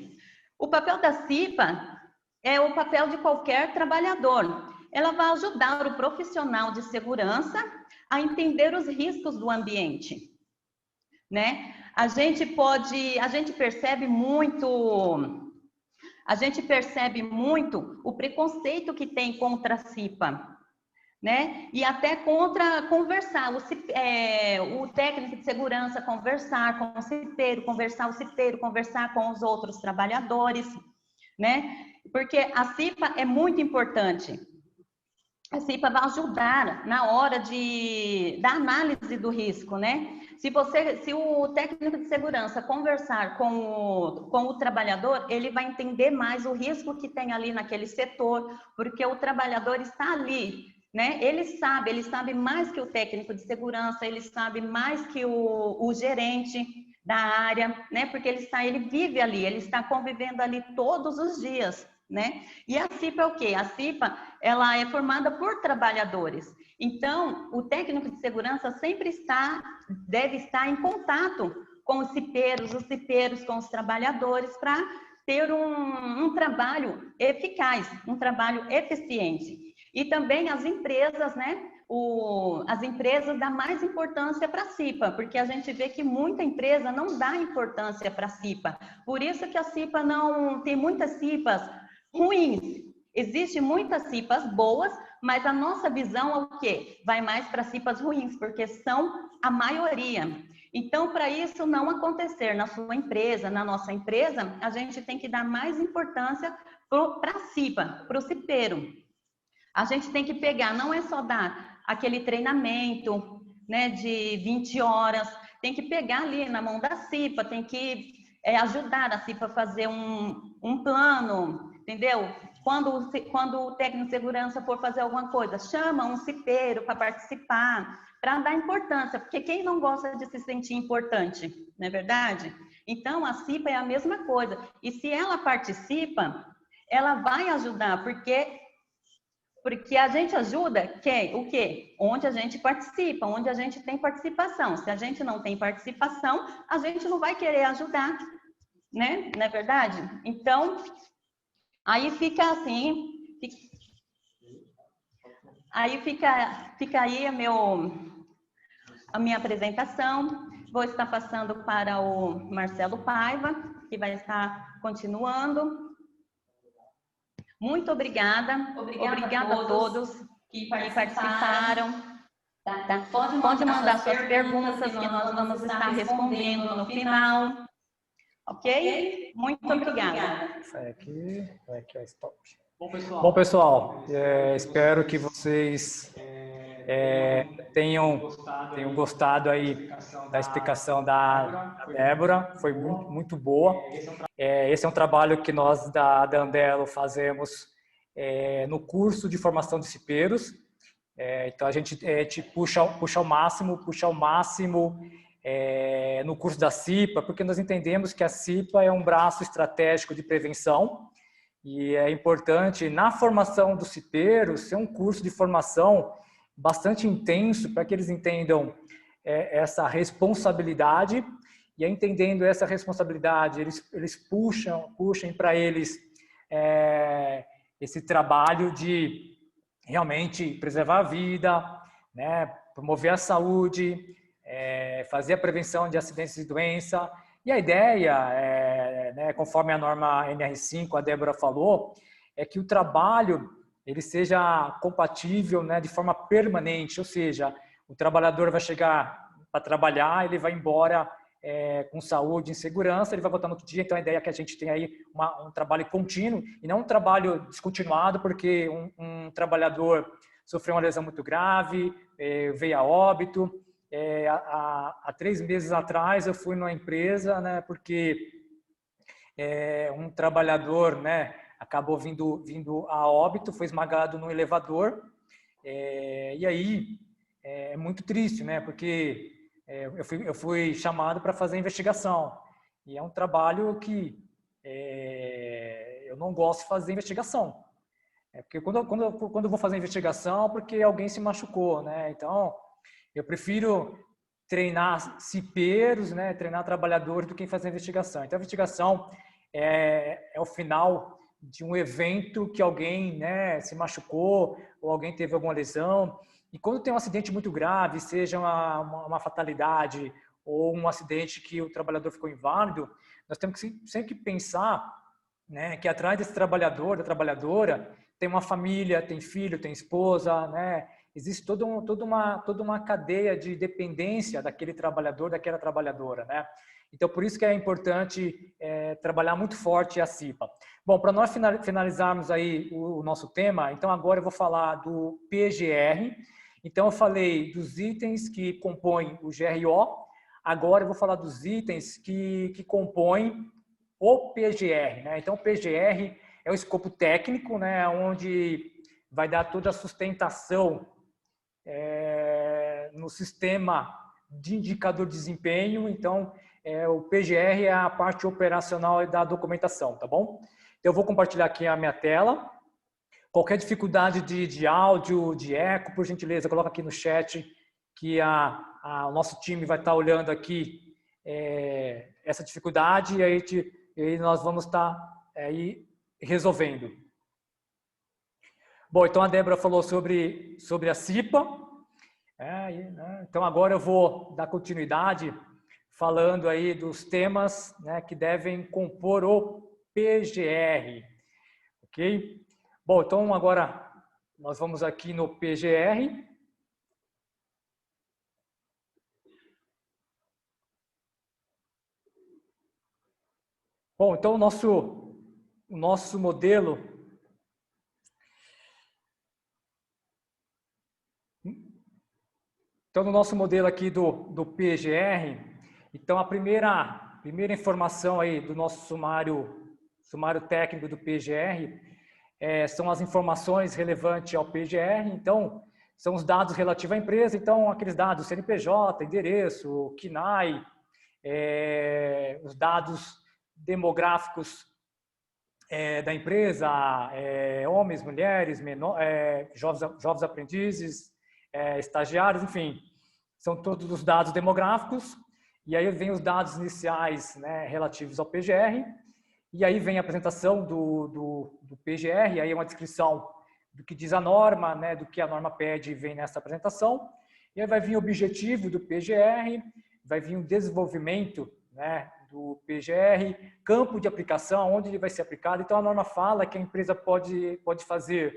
O papel da CIPA é o papel de qualquer trabalhador. Ela vai ajudar o profissional de segurança a entender os riscos do ambiente, né? A gente percebe muito o preconceito que tem contra a CIPA, né? E até contra conversar, o técnico de segurança conversar com o CIPeiro, conversar com os outros trabalhadores, né? Porque a CIPA é muito importante. A CIPA vai ajudar na hora da análise do risco, né? Se o técnico de segurança conversar com o trabalhador, ele vai entender mais o risco que tem ali naquele setor, porque o trabalhador está ali né? Ele sabe mais que o técnico de segurança, ele sabe mais que o gerente da área, né? Porque ele vive ali, ele está convivendo ali todos os dias, né? E a CIPA é o quê? A CIPA, ela é formada por trabalhadores. Então, o técnico de segurança sempre deve estar em contato com os cipeiros com os trabalhadores, para ter um trabalho eficaz, um trabalho eficiente. E também as empresas, né? As empresas dão mais importância para a CIPA, porque a gente vê que muita empresa não dá importância para a CIPA. Por isso que a CIPA não tem muitas CIPAs ruins. Existem muitas CIPAs boas, mas a nossa visão é o quê? Vai mais para CIPAs ruins, porque são a maioria. Então, para isso não acontecer na sua empresa, na nossa empresa, a gente tem que dar mais importância para a CIPA, para o cipeiro. A gente tem que pegar, não é só dar aquele treinamento, né, de 20 horas, tem que pegar ali na mão da CIPA, tem que ajudar a CIPA a fazer um plano, entendeu? Quando o técnico de segurança for fazer alguma coisa, chama um cipeiro para participar, para dar importância, porque quem não gosta de se sentir importante, não é verdade? Então, a CIPA é a mesma coisa, e se ela participa, ela vai ajudar, porque a gente ajuda o quê? Onde a gente participa, onde a gente tem participação. Se a gente não tem participação, a gente não vai querer ajudar, né? Não é verdade? Então, aí fica assim, aí fica aí a minha apresentação. Vou estar passando para o Marcelo Paiva, que vai estar continuando. Muito obrigada. Obrigada a todos que participaram. Tá? Pode mandar suas perguntas que nós vamos estar respondendo no final. Ok? Muito obrigada.
Sai aqui, é stop. Bom, pessoal, espero que vocês tenham gostado aí da explicação da Débora, foi muito boa. Esse é um trabalho que nós da Andelo fazemos no curso de formação de cipeiros. Então a gente puxa ao máximo no curso da CIPA, porque nós entendemos que a CIPA é um braço estratégico de prevenção e é importante na formação dos cipeiros ser um curso de formação bastante intenso para que eles entendam essa responsabilidade, e entendendo essa responsabilidade eles puxem para eles esse trabalho de realmente preservar a vida, né, promover a saúde, fazer a prevenção de acidentes e doença. E a ideia, né, conforme a norma NR5, a Débora falou, é que o trabalho ele seja compatível, né, de forma permanente, ou seja, o trabalhador vai chegar para trabalhar, ele vai embora com saúde e segurança, ele vai voltar no outro dia. Então a ideia é que a gente tenha aí um trabalho contínuo e não um trabalho descontinuado, porque um trabalhador sofreu uma lesão muito grave, veio a óbito. Há 3 meses atrás eu fui numa empresa, né, porque um trabalhador, né, acabou vindo a óbito, foi esmagado no elevador, e aí é muito triste, né, porque eu fui chamado para fazer a investigação, e é um trabalho que eu não gosto de fazer investigação, porque quando eu vou fazer investigação, porque alguém se machucou, né, então eu prefiro treinar cipeiros, né, treinar trabalhadores do que fazer investigação. Então a investigação é o final de um evento que alguém, né, se machucou ou alguém teve alguma lesão. E quando tem um acidente muito grave, seja uma fatalidade ou um acidente que o trabalhador ficou inválido, nós temos que sempre pensar, né, que atrás desse trabalhador, da trabalhadora, tem uma família, tem filho, tem esposa, né? Existe toda uma cadeia de dependência daquele trabalhador, daquela trabalhadora, né? Então, por isso que é importante trabalhar muito forte a CIPA. Bom, para nós finalizarmos aí o nosso tema, então agora eu vou falar do PGR. Então, eu falei dos itens que compõem o GRO, agora eu vou falar dos itens que compõem o PGR, né? Então, o PGR é o escopo técnico, né, onde vai dar toda a sustentação no sistema de indicador de desempenho. Então, o PGR é a parte operacional da documentação, tá bom? Eu vou compartilhar aqui a minha tela. Qualquer dificuldade de áudio, de eco, por gentileza, coloca aqui no chat que o nosso time vai estar olhando aqui essa dificuldade e aí nós vamos estar aí resolvendo. Bom, então a Débora falou sobre a CIPA. Então agora eu vou dar continuidade falando aí dos temas, né, que devem compor o PGR. Ok? Bom, então agora nós vamos aqui no PGR. Bom, então o nosso modelo no nosso modelo aqui do PGR, então a primeira informação aí do nosso sumário técnico do PGR são as informações relevantes ao PGR. Então, são os dados relativos à empresa. Então, aqueles dados CNPJ, endereço, CNAE, os dados demográficos da empresa, homens, mulheres, jovens aprendizes, estagiários, enfim, são todos os dados demográficos. E aí vem os dados iniciais, né, relativos ao PGR. E aí vem a apresentação do PGR, aí é uma descrição do que diz a norma, né, do que a norma pede, vem nessa apresentação. E aí vai vir o objetivo do PGR, vai vir o desenvolvimento, né, do PGR, campo de aplicação, onde ele vai ser aplicado. Então, a norma fala que a empresa pode fazer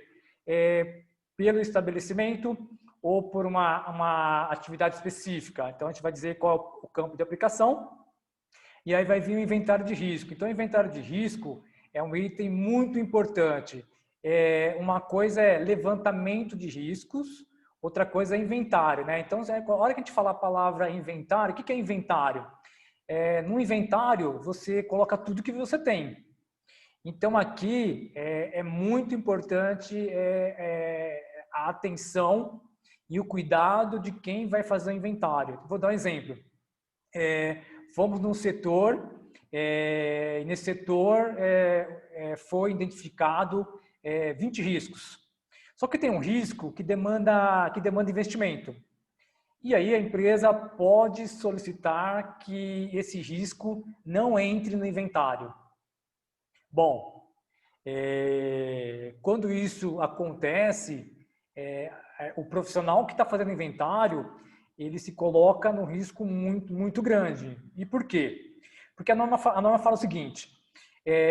pelo estabelecimento ou por uma atividade específica. Então, a gente vai dizer qual é o campo de aplicação. E aí vai vir o inventário de risco. Então, o inventário de risco é um item muito importante. Uma coisa é levantamento de riscos, outra coisa é inventário, né? Então, a hora que a gente falar a palavra inventário, o que é inventário? No inventário, você coloca tudo que você tem. Então, aqui é muito importante a atenção e o cuidado de quem vai fazer o inventário. Vou dar um exemplo. Fomos num setor, e nesse setor foi identificado 20 riscos. Só que tem um risco que demanda investimento. E aí a empresa pode solicitar que esse risco não entre no inventário. Bom, quando isso acontece, o profissional que está fazendo inventário, ele se coloca num risco muito, muito grande. E por quê? Porque a norma fala o seguinte,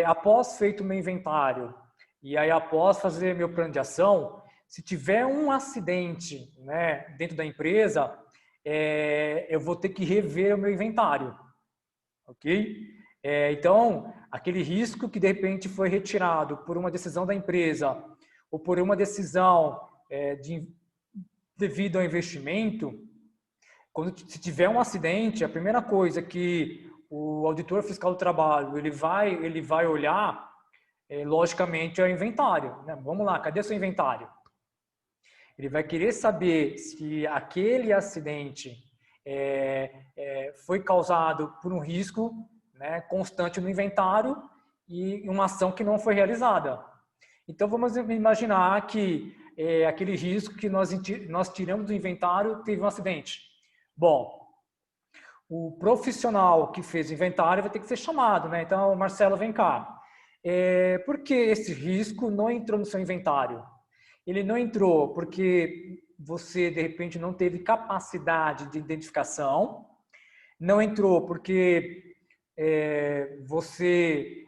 após feito o meu inventário, e aí após fazer meu plano de ação, se tiver um acidente, né, dentro da empresa, eu vou ter que rever o meu inventário, ok? Então, aquele risco que de repente foi retirado por uma decisão da empresa ou por uma decisão devido ao investimento, se tiver um acidente, a primeira coisa que o auditor fiscal do trabalho ele vai olhar, logicamente, é o inventário, né? Vamos lá, cadê seu inventário? Ele vai querer saber se aquele acidente foi causado por um risco, né, constante no inventário e uma ação que não foi realizada. Então, vamos imaginar que aquele risco que nós tiramos do inventário teve um acidente. Bom, o profissional que fez o inventário vai ter que ser chamado, né? Então, Marcelo, vem cá. Por que esse risco não entrou no seu inventário? Ele não entrou porque você, de repente, não teve capacidade de identificação, não entrou porque você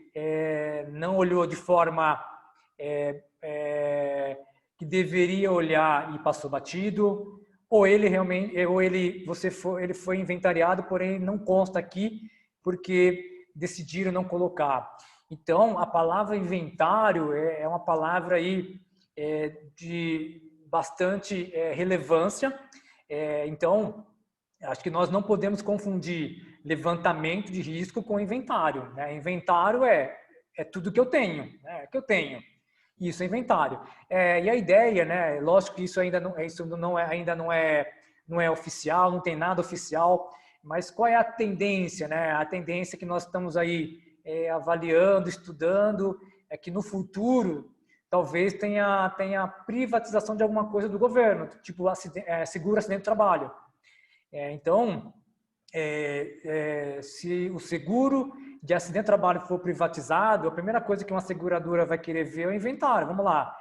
não olhou de forma que deveria olhar e passou batido, ou ele foi inventariado, porém não consta aqui porque decidiram não colocar. Então, a palavra inventário é uma palavra aí de bastante relevância. Então, acho que nós não podemos confundir levantamento de risco com inventário, né? Inventário é tudo que eu tenho, né? Que eu tenho. Isso é inventário. E a ideia, né? Lógico que isso ainda não é oficial, não tem nada oficial, mas qual é a tendência, né? A tendência que nós estamos aí avaliando, estudando, é que no futuro talvez tenha privatização de alguma coisa do governo, tipo seguro acidente de trabalho. Então, se o seguro de acidente de trabalho for privatizado, a primeira coisa que uma seguradora vai querer ver é o inventário. Vamos lá,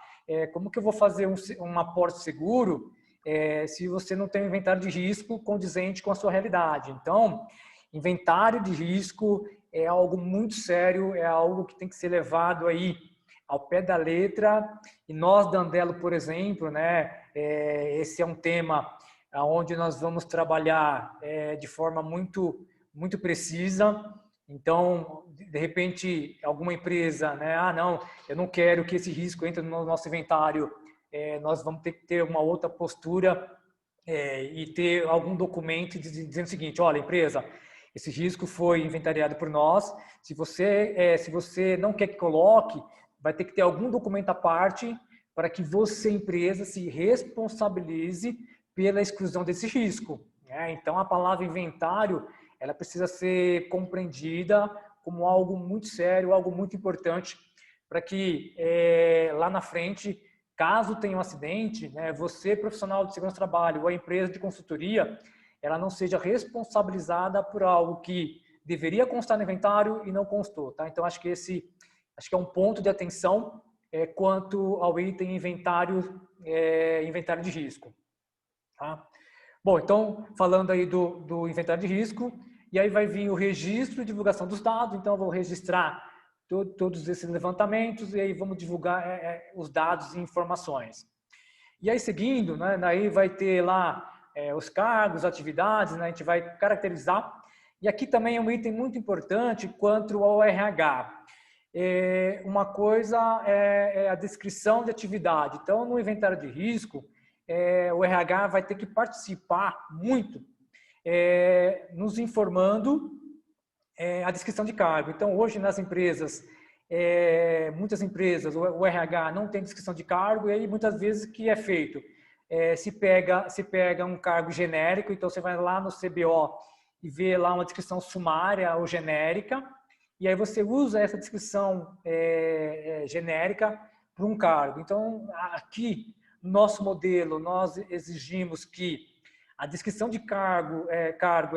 como que eu vou fazer um aporte seguro se você não tem um inventário de risco condizente com a sua realidade? Então, inventário de risco é algo muito sério, é algo que tem que ser levado aí ao pé da letra. E nós, da Andelo, por exemplo, né, esse é um tema onde nós vamos trabalhar de forma muito, muito precisa. Então, de repente, alguma empresa, né? Não, eu não quero que esse risco entre no nosso inventário. Nós vamos ter que ter uma outra postura e ter algum documento dizendo o seguinte: olha, empresa, esse risco foi inventariado por nós. Se você não quer que coloque, vai ter que ter algum documento à parte para que você, empresa, se responsabilize pela exclusão desse risco. Então, a palavra inventário, ela precisa ser compreendida como algo muito sério, algo muito importante, para que lá na frente, caso tenha um acidente, né, você, profissional de segurança do trabalho, ou a empresa de consultoria, ela não seja responsabilizada por algo que deveria constar no inventário e não constou. Tá? Então, acho que é um ponto de atenção quanto ao item inventário de risco. Tá? Bom, então, falando aí do inventário de risco, e aí vai vir o registro e divulgação dos dados. Então, eu vou registrar todos esses levantamentos e aí vamos divulgar os dados e informações. E aí, seguindo, né, daí vai ter lá os cargos, atividades, né, a gente vai caracterizar. E aqui também é um item muito importante quanto ao RH. Uma coisa é a descrição de atividade. Então, no inventário de risco, o RH vai ter que participar muito, nos informando a descrição de cargo. Então, hoje nas empresas, muitas empresas, o RH não tem descrição de cargo, e aí muitas vezes o que é feito? Se pega um cargo genérico, então você vai lá no CBO e vê lá uma descrição sumária ou genérica, e aí você usa essa descrição genérica para um cargo. Então, aqui, no nosso modelo, nós exigimos que a descrição de cargo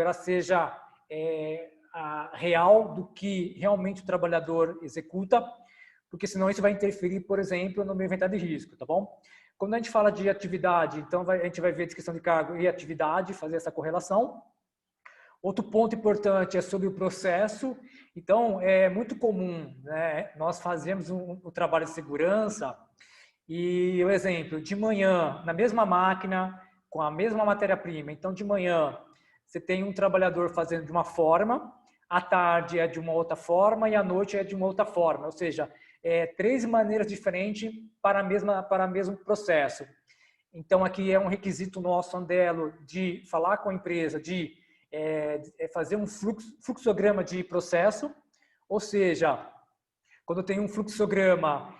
ela seja real do que realmente o trabalhador executa, porque senão isso vai interferir, por exemplo, no meu inventário de risco, tá bom? Quando a gente fala de atividade, então a gente vai ver a descrição de cargo e atividade, fazer essa correlação. Outro ponto importante é sobre o processo. Então, é muito comum, né, nós fazemos um trabalho de segurança e, o exemplo, de manhã, na mesma máquina, com a mesma matéria-prima. Então, de manhã, você tem um trabalhador fazendo de uma forma, à tarde é de uma outra forma e à noite é de uma outra forma. Ou seja, 3 maneiras diferentes para o mesmo processo. Então, aqui é um requisito nosso, Andelo, de falar com a empresa, de fazer um fluxograma de processo, ou seja, quando tem um fluxograma,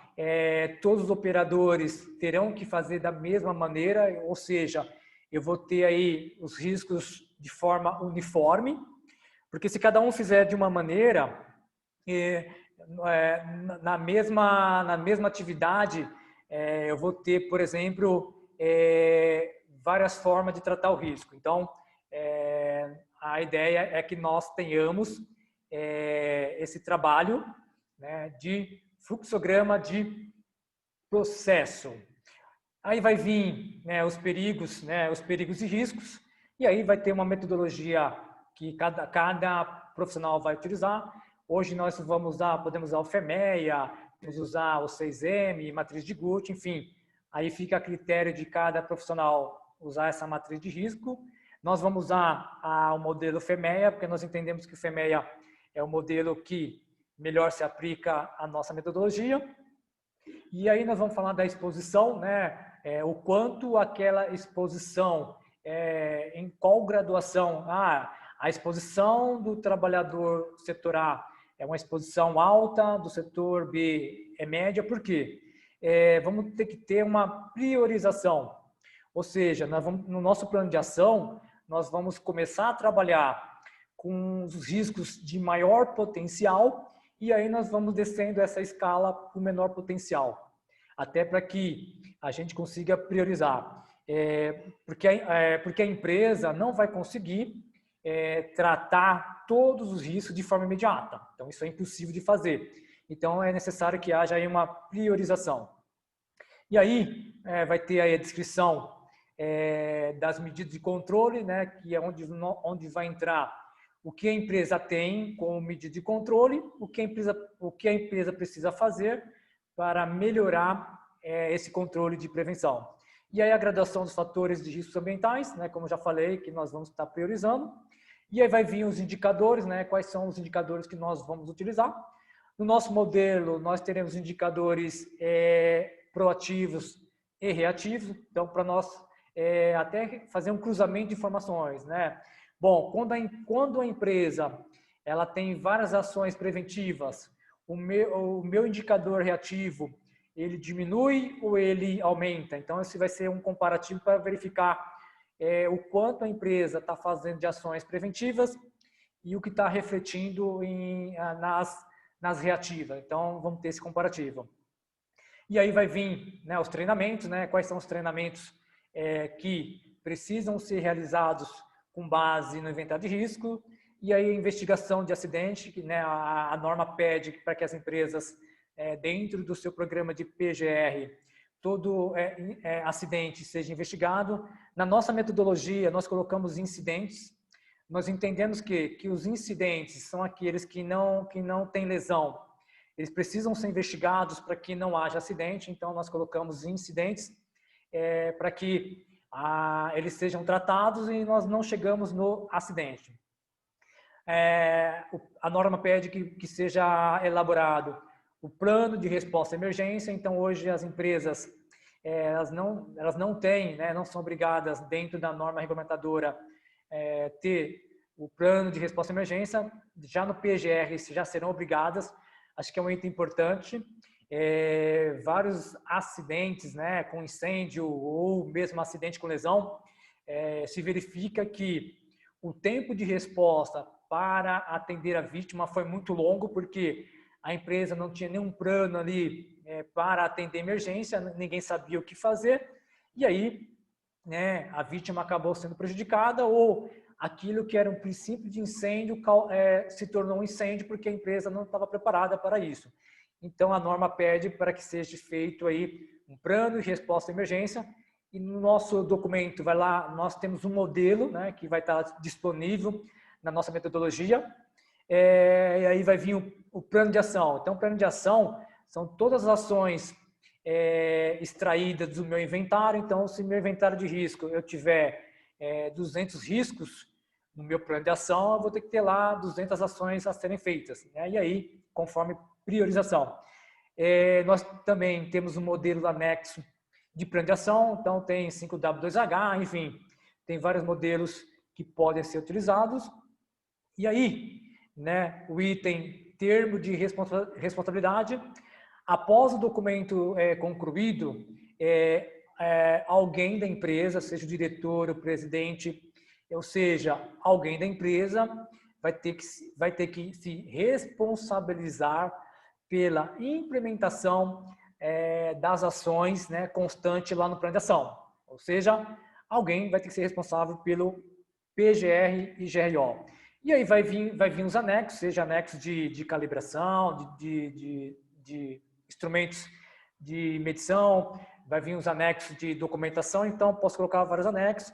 todos os operadores terão que fazer da mesma maneira, ou seja, eu vou ter aí os riscos de forma uniforme, porque se cada um fizer de uma maneira, na mesma atividade, eu vou ter, por exemplo, várias formas de tratar o risco. Então, a ideia é que nós tenhamos esse trabalho, né, de fluxograma de processo. Aí vai vir, né, os perigos e riscos, e aí vai ter uma metodologia que cada profissional vai utilizar. Hoje nós podemos usar o FEMEA, podemos usar o 6M, matriz de Guth, enfim. Aí fica a critério de cada profissional usar essa matriz de risco. Nós vamos usar o modelo FEMEA, porque nós entendemos que o FEMEA é o modelo que melhor se aplica à nossa metodologia. E aí nós vamos falar da exposição, né? O quanto aquela exposição, em qual graduação. A exposição do trabalhador setor A é uma exposição alta, do setor B é média. Por quê? vamos ter que ter uma priorização. Ou seja, no nosso plano de ação, nós vamos começar a trabalhar com os riscos de maior potencial e aí nós vamos descendo essa escala para o menor potencial, até para que a gente consiga priorizar. Porque a empresa não vai conseguir tratar todos os riscos de forma imediata. Então, isso é impossível de fazer. Então, é necessário que haja aí uma priorização. E aí, vai ter aí a descrição das medidas de controle, né, que é onde vai entrar o que a empresa tem como medida de controle, o que a empresa precisa fazer para melhorar esse controle de prevenção. E aí a graduação dos fatores de riscos ambientais, né, como já falei, que nós vamos estar priorizando. E aí vai vir os indicadores, né, quais são os indicadores que nós vamos utilizar. No nosso modelo, nós teremos indicadores proativos e reativos, então para nós até fazer um cruzamento de informações, né? Bom, quando a empresa ela tem várias ações preventivas, o meu indicador reativo, ele diminui ou ele aumenta? Então, esse vai ser um comparativo para verificar o quanto a empresa está fazendo de ações preventivas e o que está refletindo nas reativas. Então, vamos ter esse comparativo. E aí vai vir, né, os treinamentos, né? Quais são os treinamentos que precisam ser realizados com base no inventário de risco, e aí a investigação de acidente, que, né, a norma pede para que as empresas, dentro do seu programa de PGR, todo acidente seja investigado. Na nossa metodologia, nós colocamos incidentes. Nós entendemos que os incidentes são aqueles que não têm lesão. Eles precisam ser investigados para que não haja acidente, então nós colocamos incidentes para que eles sejam tratados e nós não chegamos no acidente. A norma pede que seja elaborado o plano de resposta à emergência. Então, hoje as empresas elas não têm, né, não são obrigadas dentro da norma regulamentadora ter o plano de resposta à emergência. Já no PGR já serão obrigadas. Acho que é um item importante. Vários acidentes, né, com incêndio ou mesmo acidente com lesão, se verifica que o tempo de resposta para atender a vítima foi muito longo, porque a empresa não tinha nenhum plano ali para atender emergência, ninguém sabia o que fazer, e aí, né, a vítima acabou sendo prejudicada, ou aquilo que era um princípio de incêndio se tornou um incêndio porque a empresa não estava preparada para isso. Então, a norma pede para que seja feito aí um plano de resposta à emergência, e no nosso documento vai lá, nós temos um modelo, né, que vai estar disponível na nossa metodologia, e aí vai vir o plano de ação. Então, o plano de ação são todas as ações extraídas do meu inventário. Então, se meu inventário de risco eu tiver 200 riscos no meu plano de ação, eu vou ter que ter lá 200 ações a serem feitas, né? E aí, conforme priorização. Nós também temos um modelo anexo de plano de ação, então tem 5W2H, enfim, tem vários modelos que podem ser utilizados. E aí, né, o item termo de responsabilidade, após o documento concluído, alguém da empresa, seja o diretor, o presidente, ou seja, alguém da empresa vai ter que se responsabilizar pela implementação das ações, né, constante lá no plano de ação. Ou seja, alguém vai ter que ser responsável pelo PGR e GRO. E aí vai vir os anexos, seja anexos de calibração, de instrumentos de medição, vai vir os anexos de documentação, então posso colocar vários anexos.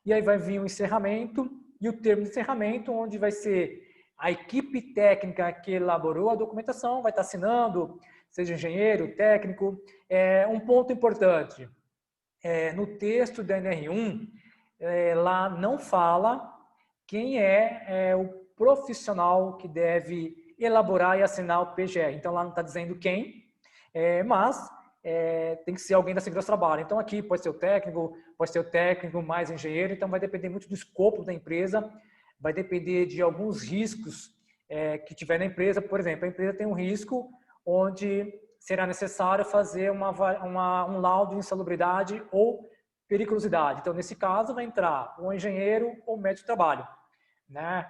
E aí vai vir o encerramento e o termo de encerramento, onde vai ser a equipe técnica que elaborou a documentação, vai estar assinando, seja engenheiro, técnico. Um ponto importante, no texto da NR1, lá não fala quem é o profissional que deve elaborar e assinar o PGR. Então, lá não está dizendo quem, mas tem que ser alguém da segurança do trabalho. Então, aqui pode ser o técnico mais engenheiro, então vai depender muito do escopo da empresa, vai depender de alguns riscos que tiver na empresa. Por exemplo, a empresa tem um risco onde será necessário fazer um laudo de insalubridade ou periculosidade. Então, nesse caso, vai entrar o engenheiro ou o médico de trabalho, né?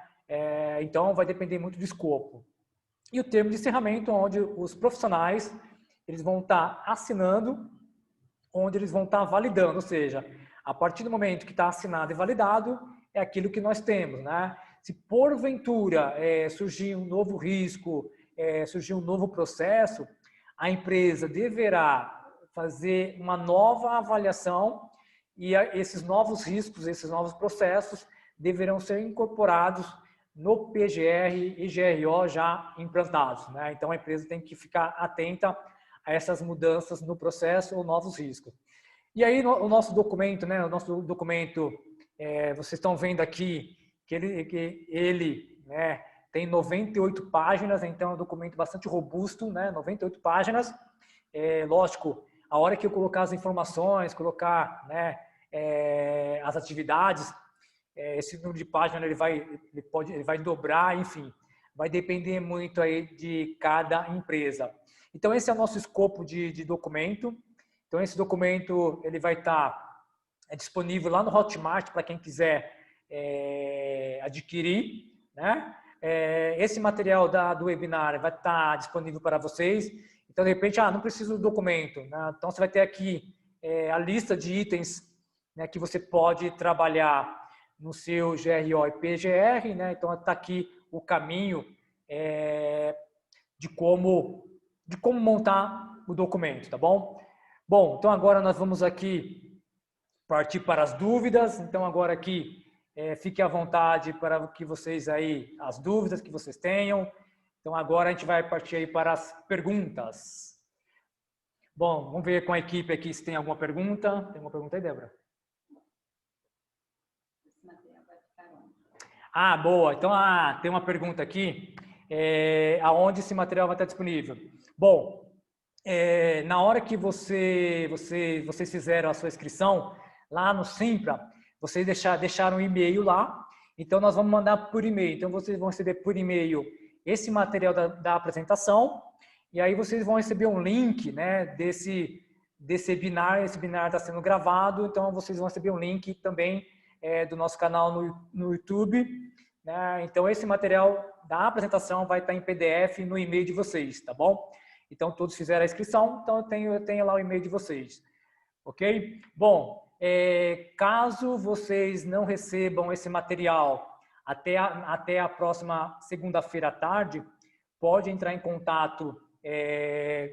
Então, vai depender muito do escopo. E o termo de encerramento, onde os profissionais eles vão estar assinando, onde eles vão estar validando, ou seja, a partir do momento que está assinado e validado, é aquilo que nós temos, né? Se porventura surgir um novo risco, surgir um novo processo, a empresa deverá fazer uma nova avaliação e esses novos riscos, esses novos processos deverão ser incorporados no PGR e GRO já implantados, né? Então a empresa tem que ficar atenta a essas mudanças no processo ou novos riscos. E aí o nosso documento, né? O nosso documento, vocês estão vendo aqui que ele né, tem 98 páginas, então é um documento bastante robusto, né? 98 páginas. Lógico, a hora que eu colocar as informações, colocar né, as atividades, esse número de páginas ele vai dobrar, enfim, vai depender muito aí de cada empresa. Então esse é o nosso escopo de documento. Então esse documento ele vai estar disponível lá no Hotmart para quem quiser adquirir, né? Esse material do webinar vai estar disponível para vocês. Então de repente, não preciso do documento, né? Então você vai ter aqui a lista de itens né, que você pode trabalhar no seu GRO e PGR, né? Então está aqui o caminho de como montar o documento, tá bom? Bom, então agora nós vamos aqui partir para as dúvidas. Então agora aqui fique à vontade para que vocês aí as dúvidas que vocês tenham. Então agora a gente vai partir aí para as perguntas. Bom, vamos ver com a equipe aqui se tem alguma pergunta. Tem uma pergunta aí, Débora? Boa. Então, tem uma pergunta aqui. Aonde esse material vai estar disponível? Bom, na hora que vocês fizeram a sua inscrição, lá no Simpra, vocês deixaram um e-mail lá. Então, nós vamos mandar por e-mail. Então, vocês vão receber por e-mail esse material da apresentação. E aí, vocês vão receber um link né, desse webinar. Esse webinar está sendo gravado. Então, vocês vão receber um link também do nosso canal no YouTube. Né? Então, esse material da apresentação vai estar em PDF no e-mail de vocês, tá bom? Então, todos fizeram a inscrição, então eu tenho lá o e-mail de vocês. Ok? Bom, caso vocês não recebam esse material até a próxima segunda-feira à tarde, pode entrar em contato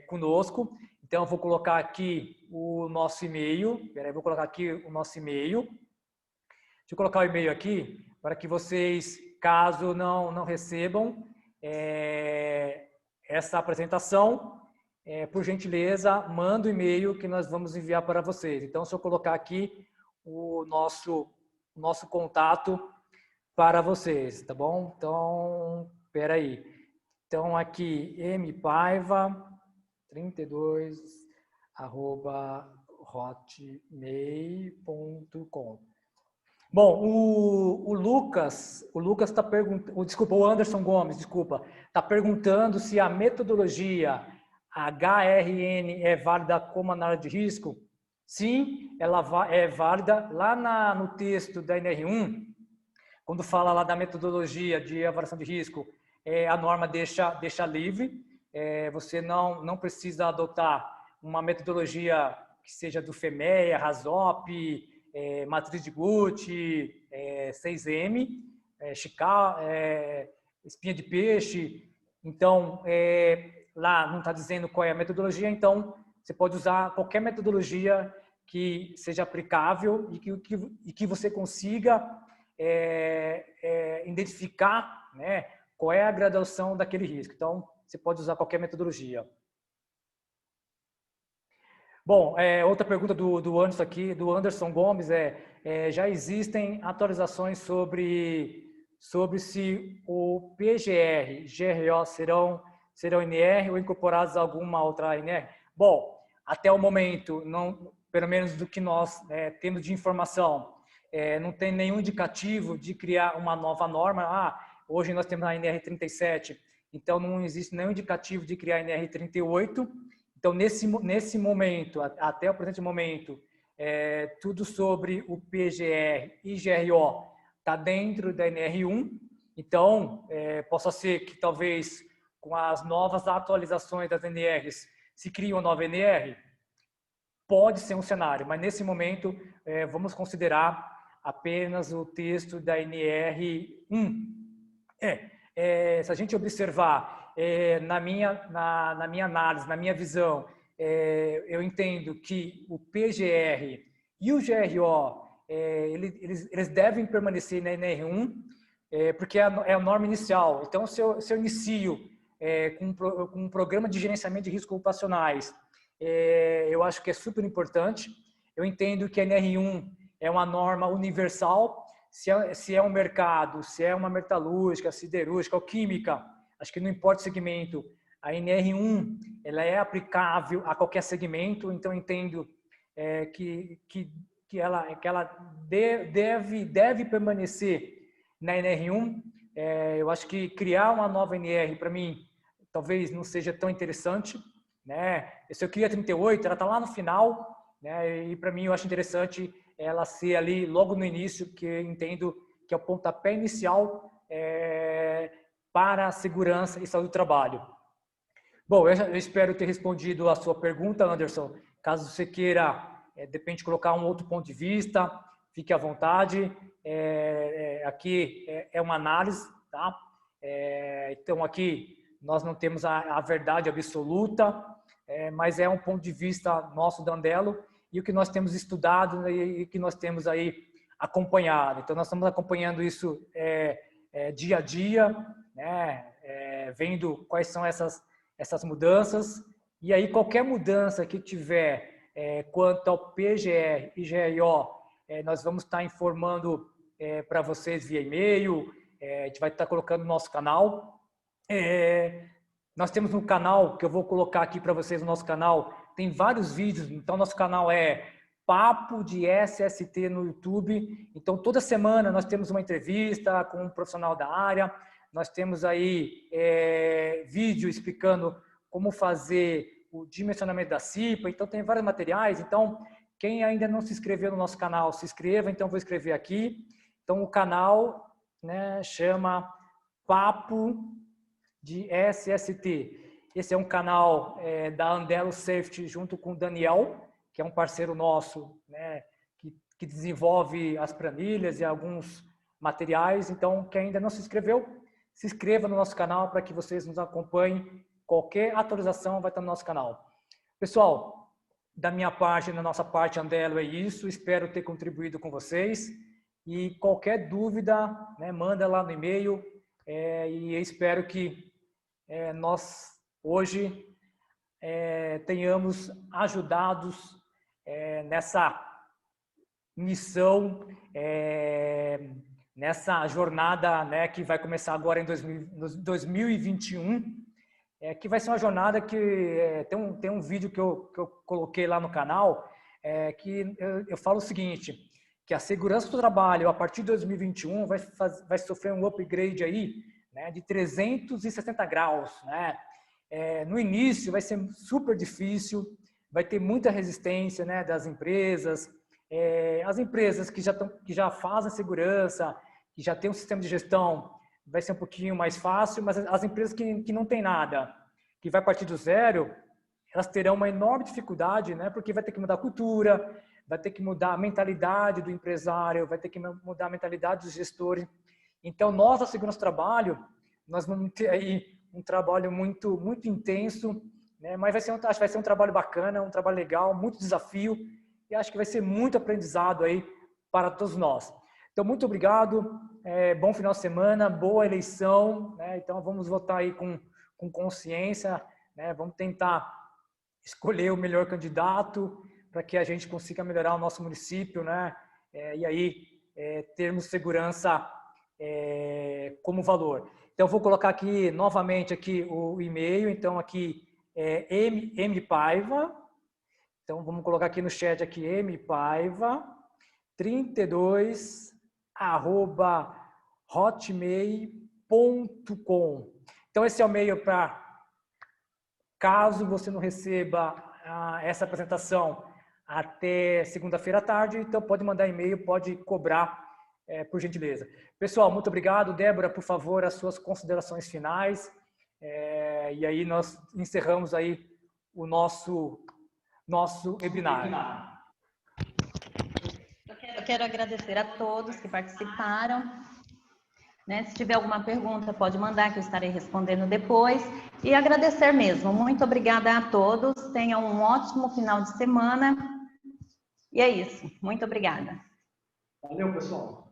conosco. Então, eu vou colocar aqui o nosso e-mail. Peraí, vou colocar aqui o nosso e-mail. Deixa eu colocar o e-mail aqui para que vocês, caso não recebam essa apresentação, por gentileza, manda o e-mail que nós vamos enviar para vocês. Então, se eu colocar aqui o nosso contato para vocês, tá bom? Então, espera aí. Então, aqui, mpaiva32@hotmail.com. Bom, o Lucas está perguntando, desculpa, o Anderson Gomes, desculpa, está perguntando se a metodologia HRN é válida como análise de risco. Sim, ela é válida. Lá no texto da NR1, quando fala lá da metodologia de avaliação de risco, a norma deixa livre. Você não precisa adotar uma metodologia que seja do FEMEA, RASOP, matriz de Guth, 6M, Chicago, espinha de peixe. Então, lá não está dizendo qual é a metodologia, então você pode usar qualquer metodologia que seja aplicável e que você consiga identificar né, qual é a graduação daquele risco. Então, você pode usar qualquer metodologia. Bom, outra pergunta do Anderson aqui, do Anderson Gomes, já existem atualizações sobre se o PGR, GRO serão NR ou incorporados a alguma outra NR? Bom, até o momento, não, pelo menos do que nós temos de informação, não tem nenhum indicativo de criar uma nova norma. Hoje nós temos a NR 37, então não existe nenhum indicativo de criar a NR 38. Então, nesse momento, até o presente momento, tudo sobre o PGR e GRO está dentro da NR1. Então, possa ser que talvez com as novas atualizações das NRs se crie uma nova NR. Pode ser um cenário, mas nesse momento vamos considerar apenas o texto da NR1. Se a gente observar na minha análise, na minha visão, eu entendo que o PGR e o GRO, eles devem permanecer na NR1, porque é a norma inicial. Então, se eu inicio com um programa de gerenciamento de riscos ocupacionais, eu acho que é super importante. Eu entendo que a NR1 é uma norma universal. Se é um mercado, se é uma metalúrgica, siderúrgica ou química, acho que não importa o segmento, a NR1 ela é aplicável a qualquer segmento. Então, eu entendo que ela deve permanecer na NR1. Eu acho que criar uma nova NR, para mim, talvez não seja tão interessante, né? Se eu cria 38, ela está lá no final, né? E para mim eu acho interessante ela ser ali logo no início, que eu entendo que é o pontapé inicial para a segurança e saúde do trabalho. Bom, eu espero ter respondido a sua pergunta, Anderson. Caso você queira, de repente, colocar um outro ponto de vista, fique à vontade. Aqui é uma análise, tá? Então, aqui nós não temos a verdade absoluta, mas é um ponto de vista nosso da Andelo e o que nós temos estudado e que nós temos aí acompanhado. Então, nós estamos acompanhando isso dia a dia, né? Vendo quais são essas mudanças. E aí, qualquer mudança que tiver quanto ao PGR e GRO, nós vamos estar informando para vocês via e-mail, a gente vai estar colocando no nosso canal. Nós temos um canal que eu vou colocar aqui para vocês no nosso canal, tem vários vídeos. Então, nosso canal é Papo de SST no YouTube. Então, toda semana nós temos uma entrevista com um profissional da área. Nós temos aí vídeo explicando como fazer o dimensionamento da CIPA. Então, tem vários materiais. Então, quem ainda não se inscreveu no nosso canal, se inscreva. Então, vou escrever aqui. Então, o canal, né, chama Papo de SST. Esse é um canal da Andelo Safety junto com o Daniel, que é um parceiro nosso, né, que desenvolve as planilhas e alguns materiais. Então, quem ainda não se inscreveu, se inscreva no nosso canal para que vocês nos acompanhem. Qualquer atualização vai estar no nosso canal. Pessoal, da minha parte, da nossa parte, Andelo, é isso. Espero ter contribuído com vocês. E qualquer dúvida, né, manda lá no e-mail. E eu espero que nós hoje tenhamos ajudados nessa missão, nessa jornada, né, que vai começar agora em 2021, que vai ser uma jornada que tem um vídeo que eu coloquei lá no canal, que eu falo o seguinte, que a segurança do trabalho a partir de 2021 vai sofrer um upgrade aí, né, de 360 graus, né? No início vai ser super difícil, vai ter muita resistência, né, das empresas. As empresas que já fazem segurança, que já tem um sistema de gestão, vai ser um pouquinho mais fácil, mas as empresas que não tem nada, que vai partir do zero, elas terão uma enorme dificuldade, né, porque vai ter que mudar a cultura, vai ter que mudar a mentalidade do empresário, vai ter que mudar a mentalidade dos gestores. Então, nós, da segurança do trabalho, nós vamos ter aí um trabalho muito, muito intenso, né? Mas acho que vai ser um trabalho bacana, um trabalho legal, muito desafio, e acho que vai ser muito aprendizado aí para todos nós. Então, muito obrigado, bom final de semana, boa eleição, né? Então, vamos votar aí com consciência, né? Vamos tentar escolher o melhor candidato para que a gente consiga melhorar o nosso município, né? E aí termos segurança como valor. Então, eu vou colocar aqui novamente aqui o e-mail. Então, aqui é mpaiva. Então, vamos colocar aqui no chat aqui mpaiva32@hotmail.com. Então, esse é o e-mail para Caso você não receba essa apresentação até segunda-feira à tarde, então pode mandar e-mail, pode cobrar, por gentileza. Pessoal, muito obrigado. Débora, por favor, as suas considerações finais. E aí nós encerramos aí o nosso webinar.
Eu quero agradecer a todos que participaram. Né? Se tiver alguma pergunta, pode mandar, que eu estarei respondendo depois. E agradecer mesmo. Muito obrigada a todos. Tenham um ótimo final de semana. E é isso. Muito obrigada.
Valeu, pessoal.